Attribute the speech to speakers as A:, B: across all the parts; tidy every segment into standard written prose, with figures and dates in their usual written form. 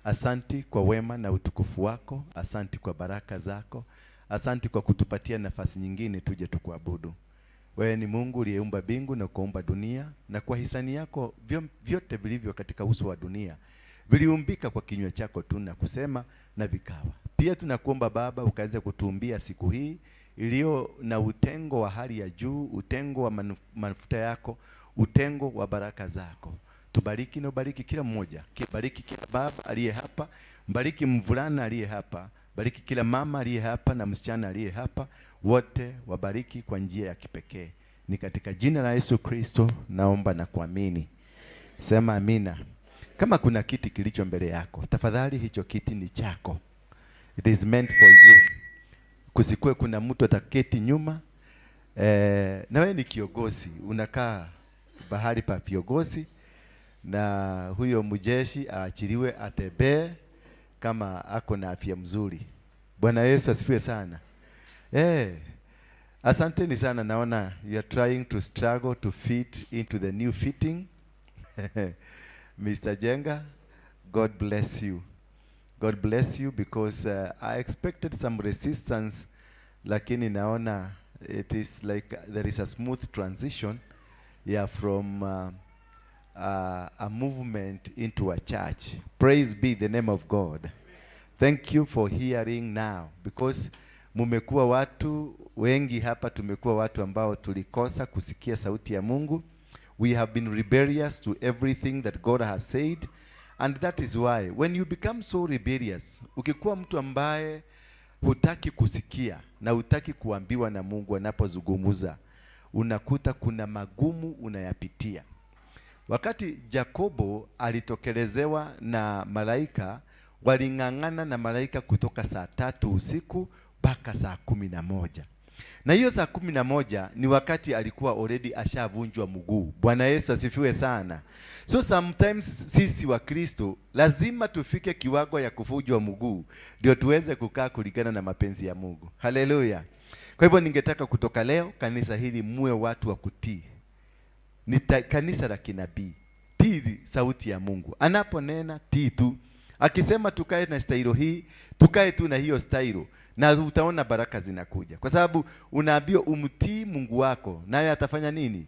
A: Asanti kwa wema na utukufu wako, asanti kwa baraka zako, asanti kwa kutupatia nafasi nyingine tuje tukuabudu. Wewe ni Mungu uliyeumba mbingu na kuumba dunia, na kwa hisani yako vyote vilivyo katika uso wa dunia viliumbika kwa kinywa chako tu na kusema na vikawa. Pia tunakuomba Baba ukaweze kutuumbia siku hii iliyo na utengo wa hali ya juu, utengo wa mafuta yako, utengo wa baraka zako. Tubariki na ubariki kila mmoja. Bariki kila baba aliye hapa, bariki mvulana aliye hapa, bariki kila mama aliye hapa na msichana aliye hapa, wote wabariki kwa njia ya kipekee. Ni katika jina la Yesu Kristo naomba na kuamini. Sema amina. Kama kuna kiti kilicho mbele yako, tafadhali hicho kiti ni chako. It is meant for you. Kusikue kuna mtu ataketi nyuma. Na wewe ni kiongozi, unakaa bahari pa viongozi, na huyo mjeshi aachiliwe atembee kama ako na afya mzuri. Bwana Yesu asifiwe sana. Asanteni sana, naona you are trying to struggle to fit into the new fitting. Mr. Jenga, God bless you. God bless you because I expected some resistance, lakini naona it is like there is a smooth transition from a movement into a church. Praise be the name of God. Thank you for hearing now, because mumekuwa watu wengi hapa, tumekuwa watu ambao tulikosa kusikia sauti ya Mungu. We have been rebellious to everything that God has said, and that is why when you become so rebellious, ukikuwa mtu ambaye hutaki kusikia na hutaki kuambiwa na Mungu anapozungumza, unakuta kuna magumu unayapitia. Wakati Yakobo alitokelezewa na malaika, waling'ang'ana na malaika kutoka saa 3 usiku mpaka saa 11. Na hiyo saa 11 ni wakati alikuwa already ashavunjwa mguu. Bwana Yesu asifiwe sana. So sometimes sisi wa Kristo lazima tufike kiwango ya kuvunjwa mguu ndio tuweze kukaa kulingana na mapenzi ya Mungu. Haleluya. Kwa hivyo ningetaka kutoka leo kanisa hili muwe watu wa kutii. Ni kanisa la kinabii. Tii sauti ya Mungu. Anaponena tii tu. Akisema tukae na stailo hii, tukae tu na hiyo stailo, na utaona baraka zinakuja. Kwa sababu unaambiwa umtii Mungu wako, naye atafanya nini?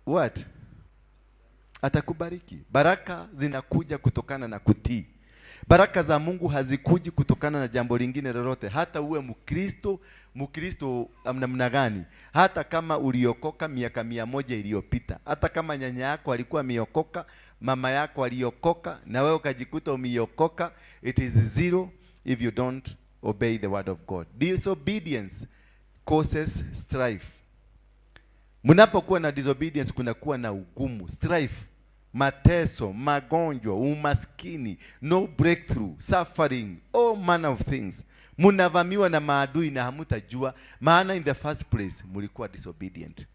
A: What? Atakubariki. Baraka zinakuja kutokana na kutii. Baraka za Mungu hazikuji kutokana na jambo lingine lolote. Hata uwe Mkristo namna gani, hata kama uliokoka miaka 100 iliyopita, hata kama nyanya yako alikuwa ameokoka, mama yako aliokoka, na wewe ukajikuta umeokoka, it is zero if you don't obey the word of God. Disobedience causes strife. Mnapokuwa na disobedience kunakuwa na ugumu, strife, mateso, magonjwa, umaskini, no breakthrough, suffering, all manner of things. Munavamiwa na maadui na hamutajua, maana in the first place mulikuwa disobedient.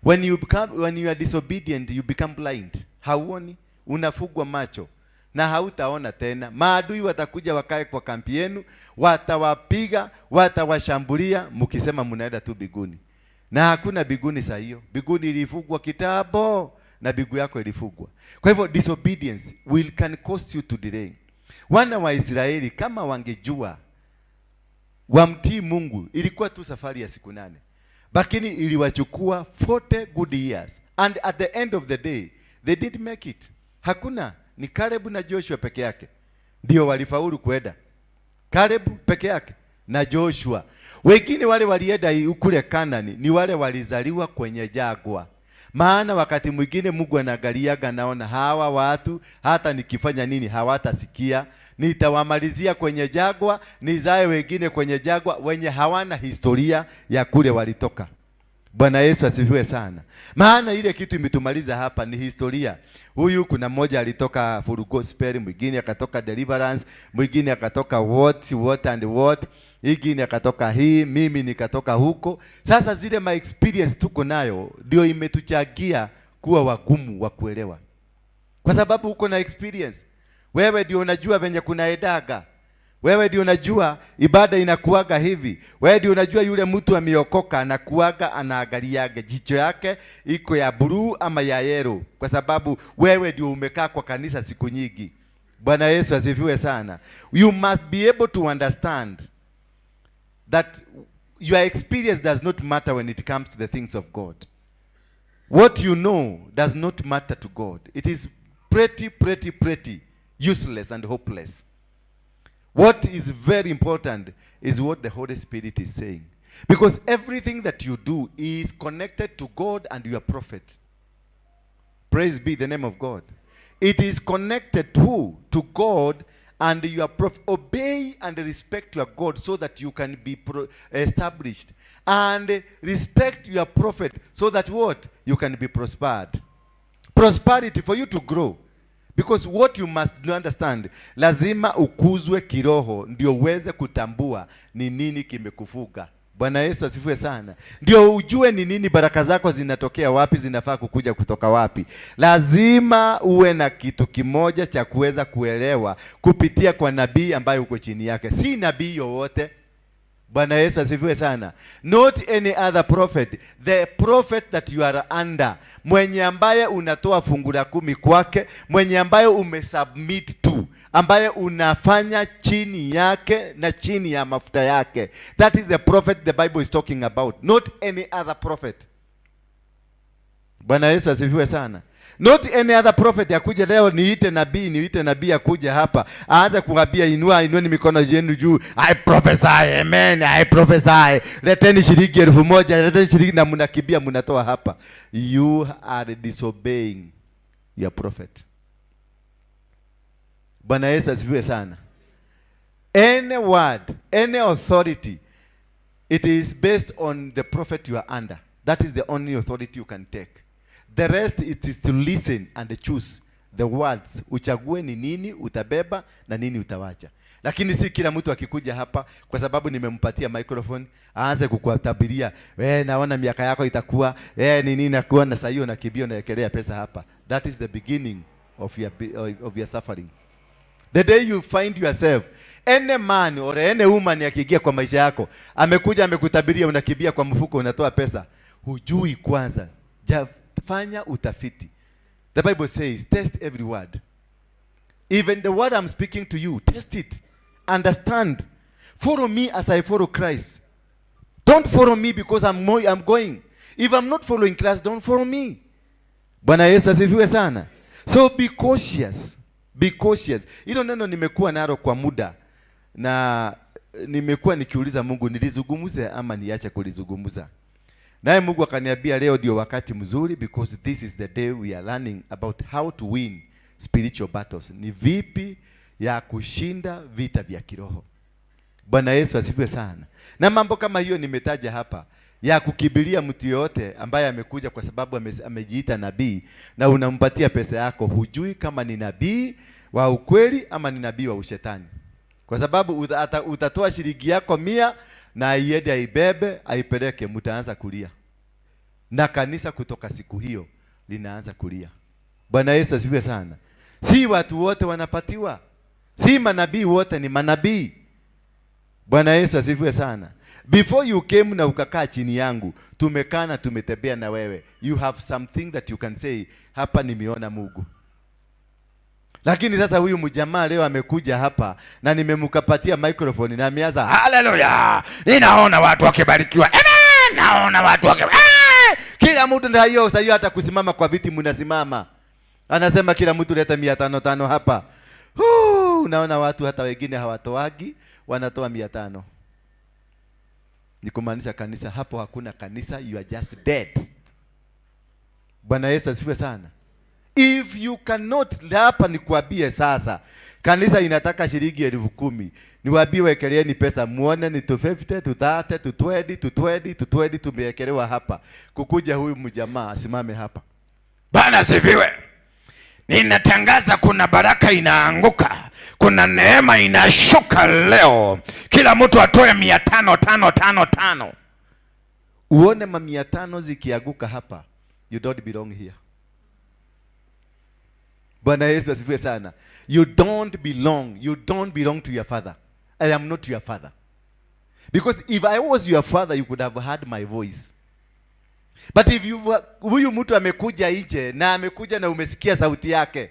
A: When you are disobedient, you become blind. Hauoni, unafugwa macho na hautaona tena. Maadui watakuja wakae kwa kampi yenu, watawapiga, watawashambulia, mkisema mnaenda tu biguni. Na hakuna biguni saa hiyo. Biguni ilifugwa kitambo na bigu yako ilifugwa. Kwa hivyo disobedience can cost you to delay. Wana wa Israeli kama wangejua wamtii Mungu, ilikuwa tu safari ya siku 8. Lakini iliwachukua 40 good years, and at the end of the day they did make it. Hakuna, ni Caleb na Joshua peke yake ndio walifaulu kwenda. Caleb peke yake na Joshua. Wengine wale walienda kule Kanani ni wale walizaliwa kwenye jangwa. Maana wakati mwingine Mungu anaangaliaga, naona hawa watu hata nikifanya nini hawatasikia, nitawamalizia kwenye jangwa, nizae wengine kwenye jangwa wenye hawana historia ya kule walitoka. Bwana Yesu asifiwe sana. Maana ile kitu imetumaliza hapa ni historia. Huyu kuna mmoja alitoka Full Gospel, mwingine akatoka Deliverance, mwingine akatoka what and what, mwingine akatoka hii, mimi nikatoka huko. Sasa zile my experience tuko nayo ndio imetuchagia kuwa wagumu wa kuelewa. Kwa sababu uko na experience. Wewe ndio unajua venye kuna edaga. Wewe ndio unajua ibada inakuaga hivi. Wewe ndio unajua yule mtu ameokoka anakuaga anaangaliaga jicho yake iko ya blue ama ya yellow, kwa sababu wewe ndio umekaa kwa kanisa siku nyingi. Bwana Yesu asifiwe sana. You must be able to understand that your experience does not matter when it comes to the things of God. What you know does not matter to God. It is pretty useless and hopeless. What is very important is what the Holy Spirit is saying. Because everything that you do is connected to God and your prophet. Praise be the name of God. It is connected to God and your prophet. Obey and respect your God so that you can be established. And respect your prophet so that what? You can be prospered. Prosperity for you to grow. Because what you must understand, lazima ukuzwe kiroho ndio uweze kutambua ni nini kimekufuga. Bwana Yesu asifiwe sana. Ndio ujue ni nini baraka zako zinatokea wapi, zinafaa kukuja kutoka wapi. Lazima uwe na kitu kimoja cha kuweza kuelewa kupitia kwa nabii ambaye uko chini yake. Si nabii yowote. Bwana Yesu asifiwe sana. Not any other prophet. The prophet that you are under. Mwenye ambaye unatoa fungu la 10 kwake, mwenye ambaye umesubmit to, ambaye unafanya chini yake na chini ya mafuta yake. That is the prophet the Bible is talking about. Not any other prophet. Bwana Yesu asifiwe sana. Not any other prophet akuja leo niite nabii akuja hapa aanze kuambia inueni mikono yenu juu, I prophesy, amen, I prophesy, leteni shilingi 1000, leteni shilingi, na mnakimbia mnatoa hapa. You are disobeying your prophet. Bwana Yesu asifiwe sana. Any word, any authority, it is based on the prophet you are under. That is the only authority you can take. The rest it is to listen and choose the words. Uchague ni nini utabeba na nini utawacha. Lakini si kila mtu akikuja hapa kwa sababu nimempatia microphone aanze kukuatabiria, naona miaka yako itakuwa nini nakuwa na saa hiyo na kibio na ekelea pesa hapa. That is the beginning of your suffering. The day you find yourself, any man or any woman akiingia kwa maisha yako, amekuja amekutabiria, unakibia kwa mfuko unatoa pesa, hujui kwanza. Fanya utafiti. The Bible says, test every word. Even the word I'm speaking to you, test it. Understand. Follow me as I follow Christ. Don't follow me because I'm going. If I'm not following Christ, don't follow me. Bwana Yesu asifiwe sana. So be cautious. Be cautious. Hilo neno nimekuwa nalo kwa muda. Na nimekuwa nikiuliza Mungu, nilizungumze ama niache kulizungumza. Naye Mungu akaniambia leo ndio wakati mzuri, because this is the day we are learning about how to win spiritual battles. Ni vipi ya kushinda vita vya kiroho. Bwana Yesu asifiwe sana. Na mambo kama hiyo nimetaja hapa, ya kukibiria mtu yote ambaye amekuja kwa sababu amejiita nabii na unampatia pesa yako, hujui kama ni nabii wa ukweli ama ni nabii wa ushetani. Kwa sababu utatoa shilingi yako 100 na iende aibebe aipeleke, mtaanza kulia. Na kanisa kutoka siku hiyo linaanza kulia. Bwana Yesu asifiwe sana. Si watu wote wanapatiwa. Si manabii wote ni manabii. Bwana Yesu asifiwe sana. Before you came na ukakaa chini yangu, tumekaa na tumetembea na wewe. You have something that you can say, hapa nimeona Mungu. Lakini sasa huyu mjamaa leo amekuja hapa na nimemkapatia microphone na ameanza haleluya, ninaona watu wakibarikiwa, amen, naona watu kila mtu ndio hiyo. Sasa hiyo hata kusimama kwa viti mnasimama, anasema kila mtu leta 500 hapa. Naona watu hata wengine hawatoagi, wanatoa 500. Ni kumaanisha kanisa hapo hakuna kanisa, you are just dead. Bwana Yesu asifiwe sana. If you cannot, hapa nikuambie sasa, kanisa inataka shilingi 10,000. Niwaambie wekeleeni pesa, muone ni 250, 230, 220, 220 tumewekelewa hapa. Kukuja huyu mjamaa asimame hapa.
B: Bwana sifiwe. Ninatangaza kuna baraka inaanguka. Kuna neema inashuka leo. Kila mtu atoe 500.
A: Uone 500 zikianguka hapa. You don't belong here. Bwana Yesu asifiwe sana. You don't belong to your father. I am not your father. Because if I was your father, you could have heard my voice. But if huyu mtu amekuja nje na amekuja na umesikia sauti yake,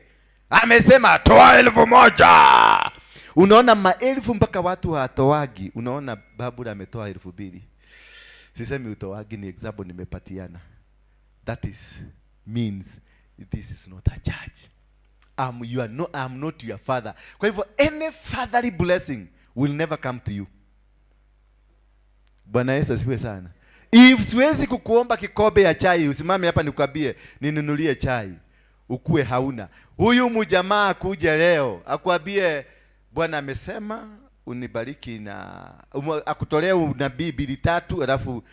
A: amesema toa 1,000. Unaona maelfu mpaka watu hawatoagi. Unaona babu ametoa 2,000. Sisemi utoagi, ni example nimepatiana. That is means this is not a church. I'm not your father. Kwa hivyo any fatherly blessing will never come to you. Bwana Yesu asifiwe sana. If siwezi kukuomba kikombe ya chai, usimame hapa nikwambie ninunulie chai, ukue hauna. Huyu mjamaa kuja leo akwambie Bwana amesema unibariki na akutolea unabii 2-3, alafu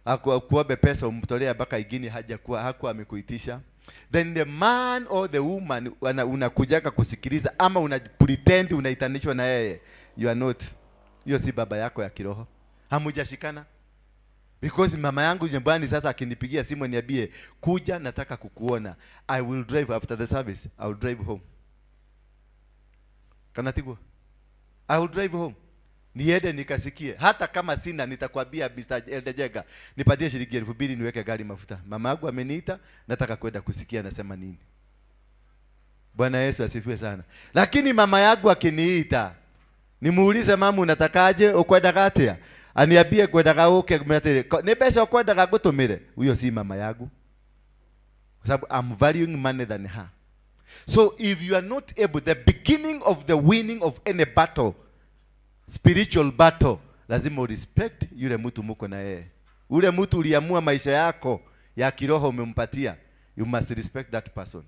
A: akuombe pesa umtolea mpaka igini hakuwa amekuitisha. Then the man or the woman unakujaka kusikiliza ama una pretend unaitanishwa na yeye. You are not. Hiyo si baba yako ya kiroho. Hamujashikana. Because mama yangu nyumbani sasa akinipigia simu niambie kuja nataka kukuona, I will drive after the service. I will drive home. Kanatigo. I will drive home. Niende nikasikie. Hata kama sina nitakwambia Mr. Eldejega, nipatie shilingi 2,000 niweke gari mafuta. Mama yangu ameniita, nataka kwenda kusikia anasema nini. Bwana Yesu asifiwe sana. Lakini mama yangu akiniita, nimuulize mama unatakaje ukwenda gatia? Aniambie kwenda gaoke mete. Ni pesa kwenda gagutumire. Huyo si mama yangu. Kwa sababu I'm valuing money than her. So if you are not able, the beginning of the winning of any battle, spiritual battle, lazima urespect yule mtu muko na yeye. Ule mtu uliamua maisha yako ya kiroho umempatia, you must respect that person.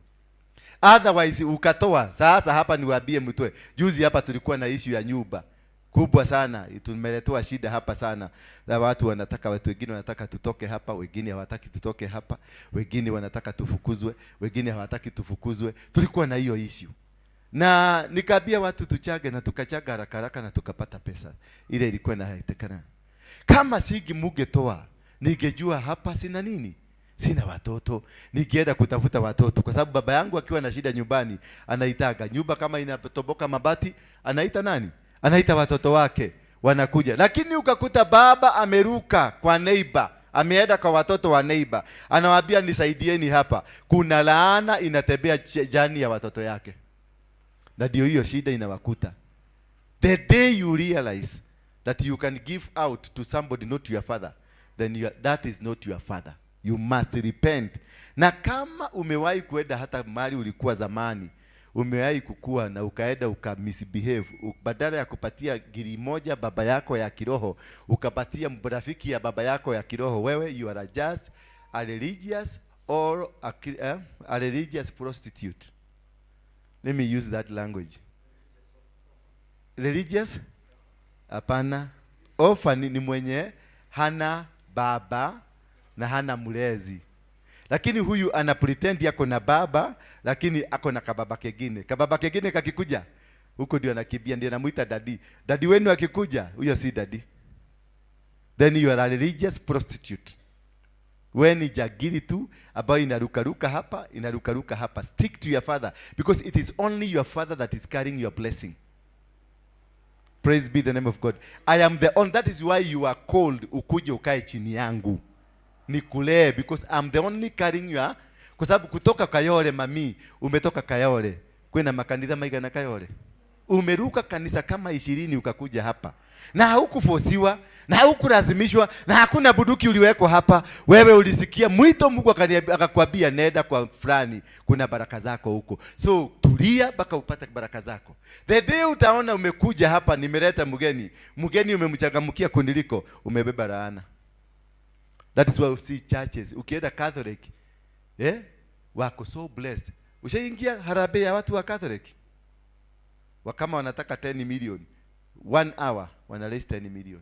A: Otherwise ukatoa. Sasa hapa niwaambie mtwe. Juzi hapa tulikuwa na issue ya nyumba kubwa sana. Tumeletewa shida hapa sana. Na watu wengine wanataka tutoke hapa, wengine hawataki tutoke hapa, wengine wanataka tufukuzwe, wengine hawataki tufukuzwe. Tulikuwa na hiyo issue. Na nikaambia watu tuchage na tukachaga haraka na tukapata pesa. Ile ilikuwa inaitekana. Kama sigi mungetoa, ningejua hapa sina nini? Sina watoto. Ningeenda kutafuta watoto kwa sababu baba yangu akiwa na shida nyumbani anaitaga. Nyumba kama inatoboka mabati, anaita nani? Anaita watoto wake, wanakuja. Lakini ukakuta baba ameruka kwa neighbor, ameenda kwa watoto wa neighbor, anawaambia nisaidieni hapa. Kuna laana inatembea jani ya watoto yake. Na ndio hiyo shida inawakuta. The day you realize that you can give out to somebody not your father, then that is not your father. You must repent. Na kama umewahi kwenda hata mahali ulikuwa zamani, umewahi kukua na ukaenda misbehave, badala ya kupatia giri moja baba yako ya kiroho, ukapatia rafiki ya baba yako ya kiroho, wewe you are just a religious or a religious prostitute. Let me use that language. Religious? Hapana. Orphan ni mwenye hana baba na hana mlezi. Lakini huyu ana pretend yako na baba, lakini ako na kababa kengine. Kababa kengine kakikuja, huko ndio anakimbia, ndio anamuita daddy. Daddy wenu akikuja, huyo si daddy. Then you are a religious prostitute. Wewe ni jagiri tu ambayo inarukaruka hapa, inarukaruka hapa. Stick to your father because it is only your father that is carrying your blessing. Praise be the name of God. I am the only, that is why you are called ukuje ukae chini yangu. Nikulee because I'm the only carrying your, kwa sababu kutoka Kayole mami, umetoka Kayole. Kwenda makanisa maiga na Kayole. Umeruka kanisa kama 20 ukakuja hapa. Na hukufosiwa, na hukulazimishwa, na hakuna buduki uliweko hapa. Wewe ulisikia mwito Mungu akakwambia nenda kwa fulani, kuna baraka zako huko. So tulia mpaka upate baraka zako. The day utaona umekuja hapa nimeleta mgeni umemchangamkia kuniliko, umebeba laana. That is why we see churches. Ukienda Catholic, wako so blessed. Ushaingia harambee ya watu wa Catholic? Wakama wanataka 10 million. 1 hour wana raise 10 million.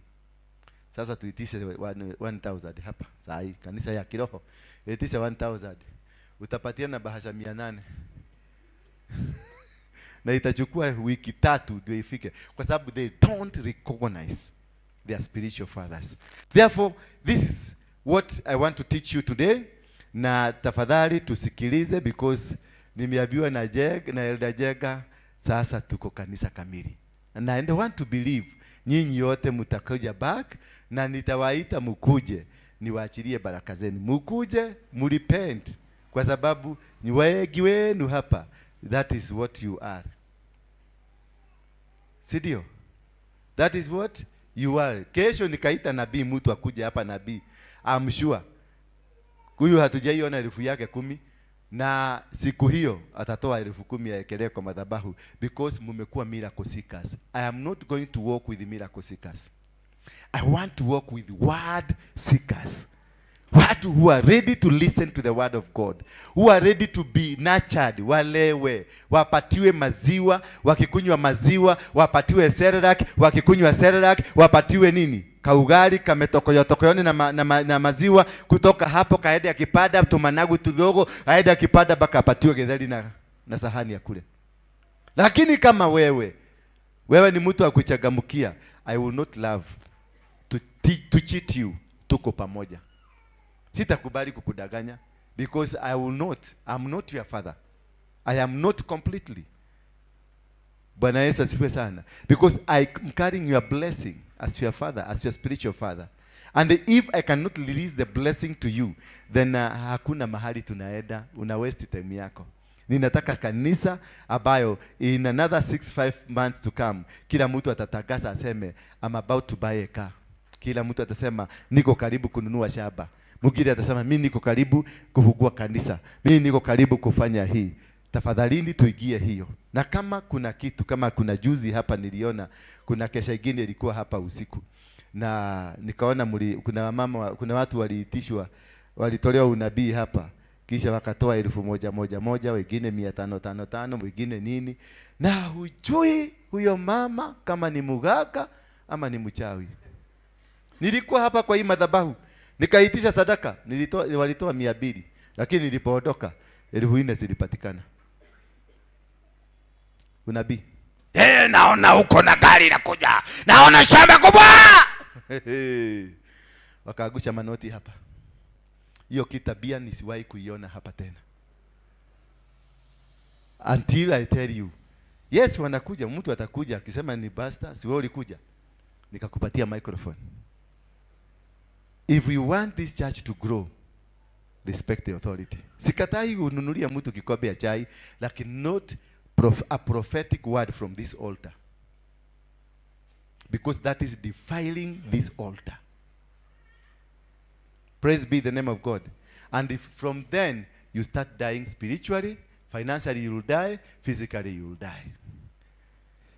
A: Sasa tuitishe 1000 hapa. Saa hii kanisa ya kiroho. Itishe 1000. Utapatia na bahasha 800. Na itachukua wiki 3 ndio ifike kwa sababu they don't recognize their spiritual fathers. Therefore, this is what I want to teach you today. Na tafadhali tusikilize because nimeambiwa na Elder Jega sasa tuko kanisa kamili. And I want to believe nyinyi yote mtakuja back, na nitawaita mkuje niwaachilie baraka zenu. Mkuje mrepent, kwa sababu ni wengi wenu hapa. That is what you are. Sidio? That is what you are. Kesho nikaita nabii, mtu akuja hapa nabii, I'm sure huyu hatujaiona 1000 yake 10, na siku hiyo atatoa 10,000 aekelee kwa madhabahu, because mumekuwa miracle seekers. I am not going to walk with miracle seekers. I want to walk with word seekers. Watu who are ready to listen to the word of God, who are ready to be nurtured, walewe, wapatiwe maziwa, wakikunywa maziwa, wapatiwe Synagogue, wakikunywa Synagogue, wapatiwe nini? Kaugali kametokoyotokoyoni na maziwa, kutoka hapo kaende akipada tumanagu tudogo, aende akipada baka apatiwe getheri na sahani ya kule. Lakini kama wewe ni mtu wa kuchagamukia, I will not love to cheat you. Tuko pamoja. Sitakubali kukudanganya, because I'm not your father. I am not completely. Bwana Yesu asifiwe sana. Because I am carrying your blessing as your father, as your spiritual father. And if I cannot release the blessing to you, then hakuna mahali tunaenda, una waste time yako. Ninataka kanisa ambayo in another 6-5 months to come, kila mtu atatangaza aseme I'm about to buy a car. Kila mtu atasema niko karibu kununua shamba. Mwingine atasema mimi niko karibu kufungua kanisa. Mimi niko karibu kufanya hii. Tafadhalini tuigie hiyo. Na kama kuna kitu, kama kuna juzi hapa niliona kuna kesha ingine ilikuwa hapa usiku. Na nikaona kuna watu waliitishwa, walitolewa unabii hapa. Kisha wakatoa 1,100, wengine 500, wengine nini. Na hujui huyo mama kama ni muganga ama ni mchawi. Nilikuwa hapa kwa hii madhabahu, nikaitisha sadaka, walitoa 200, lakini nilipoondoka 4,000 zilipatikana. Unabii.
B: Naona huko na gari inakuja. Naona shamba kubwa.
A: Wakaagusha manoti hapa. Hiyo kitabia nisiwahi kuiona hapa tena. Until I tell you. Yes, wanakuja, mtu atakuja akisema ni pastor, si wewe ulikuja. Nikakupatia microphone. If we want this church to grow, respect the authority. Sikatai ununulia mtu kikombe ya chai, lakini not a prophetic word from this altar. Because that is defiling this altar. Praise be the name of God. And if from then you start dying spiritually, financially you will die, physically you will die.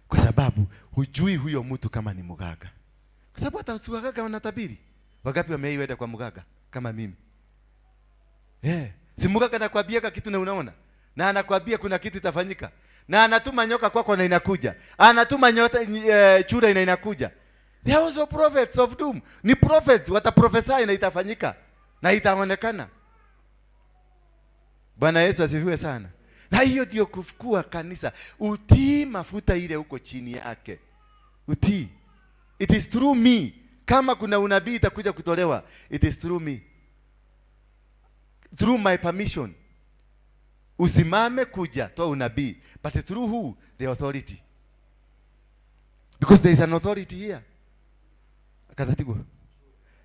A: Kwa sababu hujui huyo mtu kama ni muganga. Kwa sababu hata usiwagaga wanatabiri. Wagapi wameiwenda kwa muganga kama mimi? Si muganga anakuambia kitu na unaona. Na anakuambia kuna kitu itafanyika. Na anatuma nyoka kwako na inakuja. Anatuma chura inakuja. They are also prophets of doom. Ni prophets wataprophesy na itafanyika. Na itaonekana. Bwana Yesu asifiwe sana. Na hiyo ndio kufukua kanisa. Utii mafuta ile huko chini yake. Utii. It is through me. Kama kuna unabii itakuja kutolewa, it is through me. Through my permission. Usimame kuja toa unabii, but through who? The authority. Because there is an authority here. Akatatigo.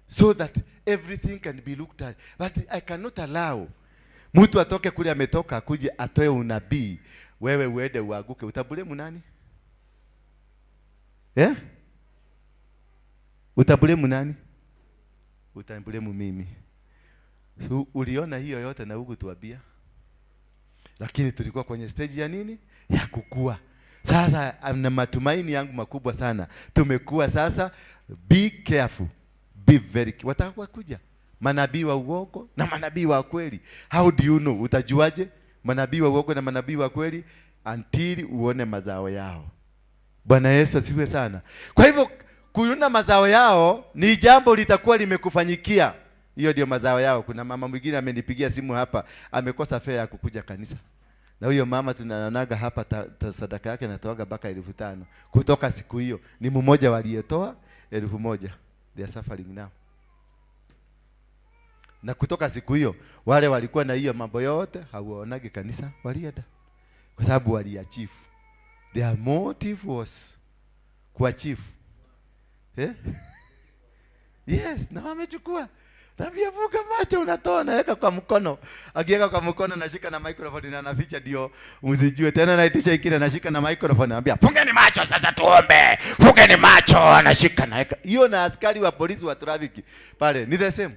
A: So that everything can be looked at. But I cannot allow mtu atoke kule ametoka akuje atoe unabii, wewe uende uaguke. Utabulemu nani? Utabulemu nani? Utabulemu mimi. So, uliona hiyo yote na huku tuambia. Lakini tulikuwa kwenye stage ya nini? Ya kukua. Sasa na matumaini yangu makubwa sana. Tumekuwa sasa, be careful. Be very careful. Watakuwa kuja manabii wa uongo na manabii wa kweli. How do you know? Utajuaje manabii wa uongo na manabii wa kweli? Until uone mazao yao. Bwana Yesu asifiwe sana. Kwa hivyo kuona mazao yao ni jambo litakuwa limekufanyikia. Hiyo ndio mazao yao. Kuna mama mwingine amenipigia simu hapa, amekosa fare ya kukuja kanisa. Na huyo mama tunanaga hapa sadaka yake anatoaga baka 5,000. Kutoka siku hiyo ni mmoja waliyetoa 1,000. They are suffering now. Na kutoka siku hiyo wale walikuwa na hiyo mambo yote hawaonage kanisa, walienda. Kwa sababu waliachieve. Their motive was kuachieve. Yes, na wamechukua. Tabia vuga macho unatoa naweka kwa mkono. Akiweka kwa mkono nashika na microphone na anaficha ndio msijue. Tena naitisha ikile nashika na microphone anambia, "Fungeni macho sasa tuombe. Fungeni macho." Anashika naweka. Hiyo na askari wa polisi wa traffic pale ni the same.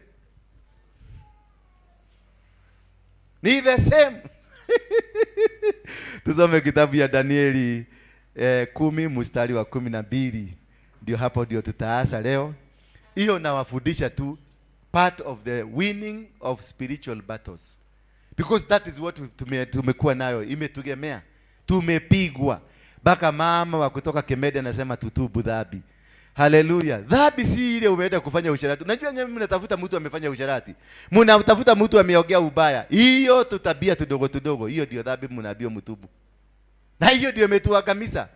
A: Ni the same. Tusome kitabu ya Danieli 10 mstari wa 12. Ndio hapo ndio tutaanza leo. Hiyo nawafundisha tu part of the winning of spiritual battles, because that is what tumekuwa nayo, imetugemea, tumepigwa mpaka mama wa kutoka Kemedi anasema tutubu dhambi. Haleluya. Dhambi si ile umeenda kufanya usharati. Unajua nyinyi mnatafuta mtu amefanya usharati, mnatafuta mtu ameongea ubaya, hiyo tutabia tudogo tudogo, hiyo ndio dhambi mnaambia mtubu, na hiyo ndio imetuangamiza,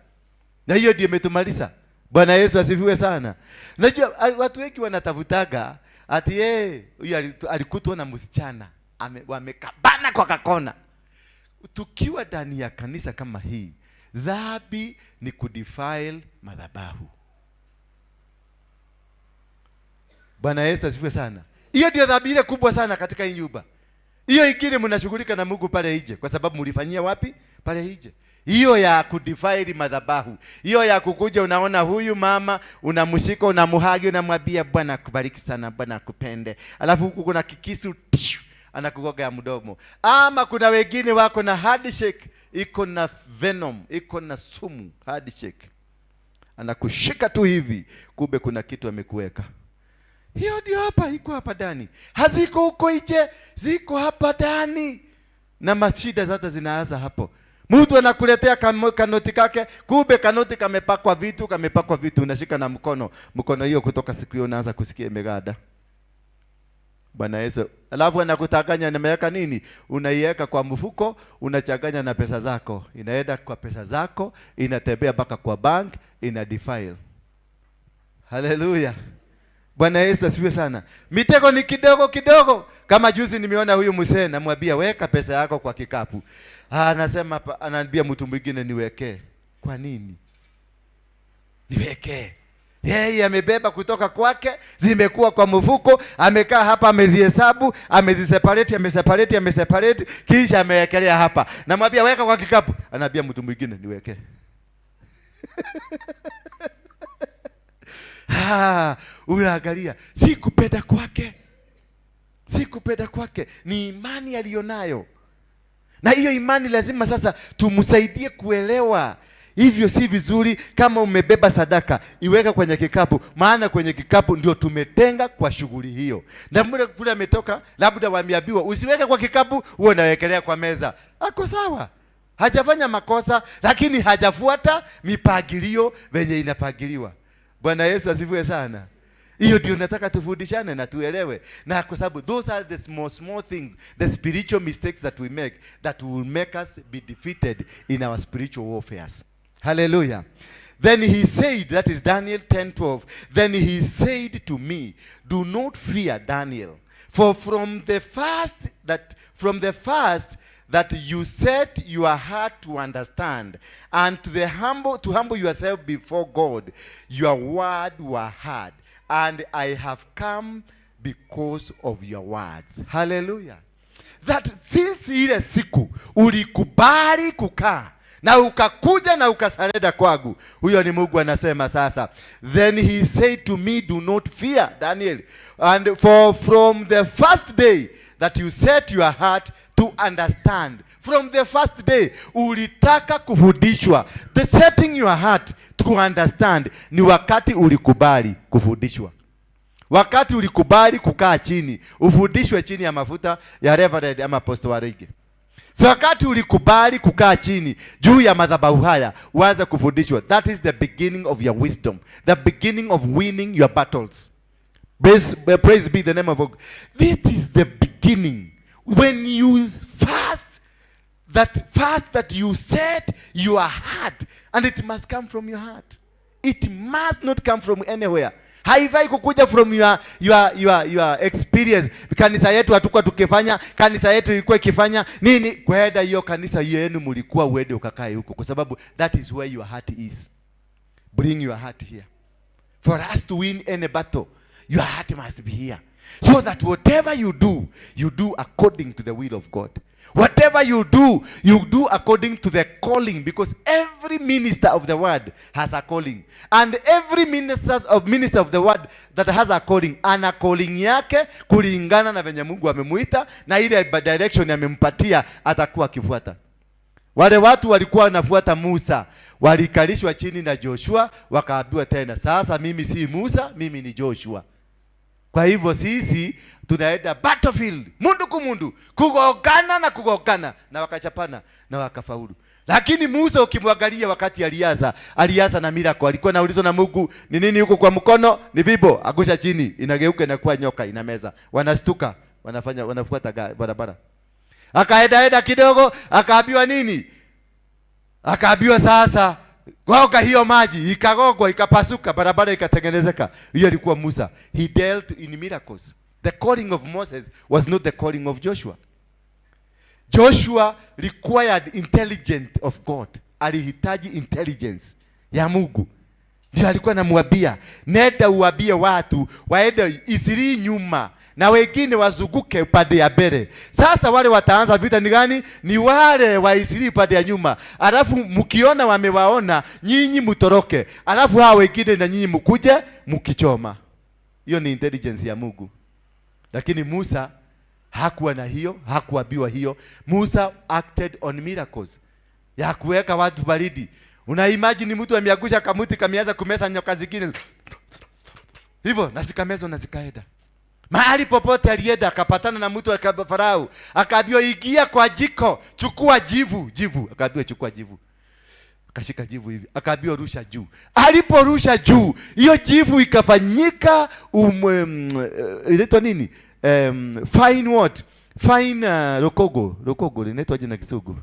A: na hiyo ndio imetumaliza. Bwana Yesu asifiwe sana. Unajua watu wengi wanatafutaga ati huyu alikutwa na msichana wamekabana kwa kakona. Tukiwa ndani ya kanisa kama hii, dhambi ni kudefile madhabahu. Bwana Yesu asifiwe sana. Hiyo ndio dhambi ile kubwa sana katika hii nyumba. Hiyo ingine mnashughulika na Mungu pale nje, kwa sababu mlifanyia wapi? Pale nje. Hiyo ya kudefile madhabahu, hiyo ya kukuja unaona huyu mama unamshika unamuhagi unamwambia Bwana akubariki sana, Bwana akupende, alafu huku kuna kikisu anakugoga ya mdomo. Ama kuna wengine wako na handshake iko na venom, iko na sumu, handshake anakushika tu hivi, kumbe kuna kitu amekuweka. Hiyo ndio hapa, iko hapa ndani, haziko huko nje, ziko hapa ndani, na mashida zote zinaanza hapo. Mtu anakuletea kanoti kake, kumbe kanoti kamepakwa vitu, unashika na mkono hiyo, kutoka siku hiyo unaanza kusikia imegada. Bwana Yesu. Alafu anakutanganya nimeweka nini? Unaiweka kwa mfuko, unachanganya na pesa zako. Inaenda kwa pesa zako, inatembea mpaka kwa bank, ina defile. Haleluya. Bwana Yesu asifiwe sana. Mitego ni kidogo kidogo. Kama juzi nimeona huyu mzee namwambia weka pesa yako kwa kikapu. Anasema ananiambia mtu mwingine niwekee. Kwa nini? Niwekee. Yeye amebeba kutoka kwake, zimekuwa kwa mfuko, amekaa hapa amezihesabu, ameseparate, kisha amewekelea hapa. Namwambia weka kwa kikapu. Ananiambia mtu mwingine niwekee. Unaangalia, si kupenda kwake, ni imani aliyonayo. Na hiyo imani lazima sasa tumsaidie kuelewa. Hivyo si vizuri kama umebeba sadaka, iweka kwenye kikapu, maana kwenye kikapu ndio tumetenga kwa shughuli hiyo. Na mmoja kule ametoka, labda wameambiwa usiweke kwa kikapu, wewe unawekelea kwa meza. Ako sawa. Hajafanya makosa, lakini hajafuata mipangilio venye inapangiliwa. Bwana Yesu asifiwe sana. Hiyo ndio nataka tufundishane na tuelewe. Na kwa sababu those are the small things, the spiritual mistakes that we make, that will make us be defeated in our spiritual warfares. Hallelujah. Then he said, that is Daniel 10:12. Then he said to me, do not fear, Daniel, for from the first that you set your heart to understand, and to humble yourself before God, your word were heard, and I have come because of your words. Hallelujah. That since ile siku ulikubali kukaa na ukakuja na ukasalenda kwangu, huyo ni Mungu anasema sasa. Then he said to me, do not fear, Daniel, and for from the first day that you set your heart to understand, from the first day ulitaka kufundishwa. The setting your heart to understand ni wakati ulikubali kufundishwa, wakati ulikubali kukaa chini ufundishwe chini ya mafuta ya Reverend ama Apostle Waruinge. So wakati ulikubali kukaa chini juu ya madhabahu haya uanze kufundishwa, that is the beginning of your wisdom, the beginning of winning your battles. Praise be the name of God. This is the beginning. When you fast that you set your heart, and it must come from your heart. It must not come from anywhere. Haifai kukuja from your experience. Kanisa yetu hatukuwa tukifanya, kanisa yetu ilikuwa ikifanya nini? Kwenda hiyo kanisa yenu mlikuwa uende ukakae huko, kwa sababu that is where your heart is. Bring your heart here. For us to win any battle, your heart must be here. So that whatever you do according to the will of God. Whatever you do according to the calling, because every minister of the word has a calling. And every minister of the word that has a calling, ana calling yake kulingana na venye Mungu amemuita na ile direction amempatia atakuwa akifuata. Wale watu walikuwa wanafuata Musa, walikalishwa chini na Joshua, wakaambiwa tena, sasa mimi si Musa, mimi ni Joshua. Kwa hivyo sisi tunaenda battlefield, mundu kumundu, kugogana na wakachapana na wakafaulu. Lakini Musa ukimwangalia wakati alianza na miracle, alikuwa anaulizwa na Mungu, ni nini huko kwa mkono? Ni vibo, agusha chini, inageuka inakuwa nyoka, inameza. Wanastuka, wanafuata barabara. Akaenda kidogo, akaambiwa nini? Akaambiwa sasa goga hiyo maji, ikagogwa, ikapasuka, barabara ikatengenezeka. Hiyo ilikuwa Musa. He dealt in miracles. The calling of Moses was not the calling of Joshua. Joshua required intelligence of God. Alihitaji intelligence ya Mungu. Ndio alikuwa anamwambia, nenda uambie watu waende Isiri nyuma na wengine wazunguke upande ya mbele. Sasa wale wataanza vita ni gani? Ni wale wa Isiri upande ya nyuma. Alafu mkiona wamewaona, nyinyi mutoroke. Alafu hao wengine na nyinyi mkuje mkichoma. Hiyo ni intelligence ya Mungu. Lakini Musa hakuwa na hiyo, hakuambiwa hiyo. Musa acted on miracles. Ya kuweka watu baridi. Una imagine mtu ameagusha kamuti kameanza kumeza nyoka zingine. Hivyo na zikamezwa na zikaenda. Mahali popote alienda akapatana na mtu wa Farao, akaambiwa ingia kwa jiko, chukua jivu. Akaambiwa chukua jivu. Akashika jivu hivi, akaambiwa rusha juu. Aliporusha juu, hiyo jivu ikafanyika inaitwa nini? Fine what? Fine rokogo inaitwa jina Kisugu.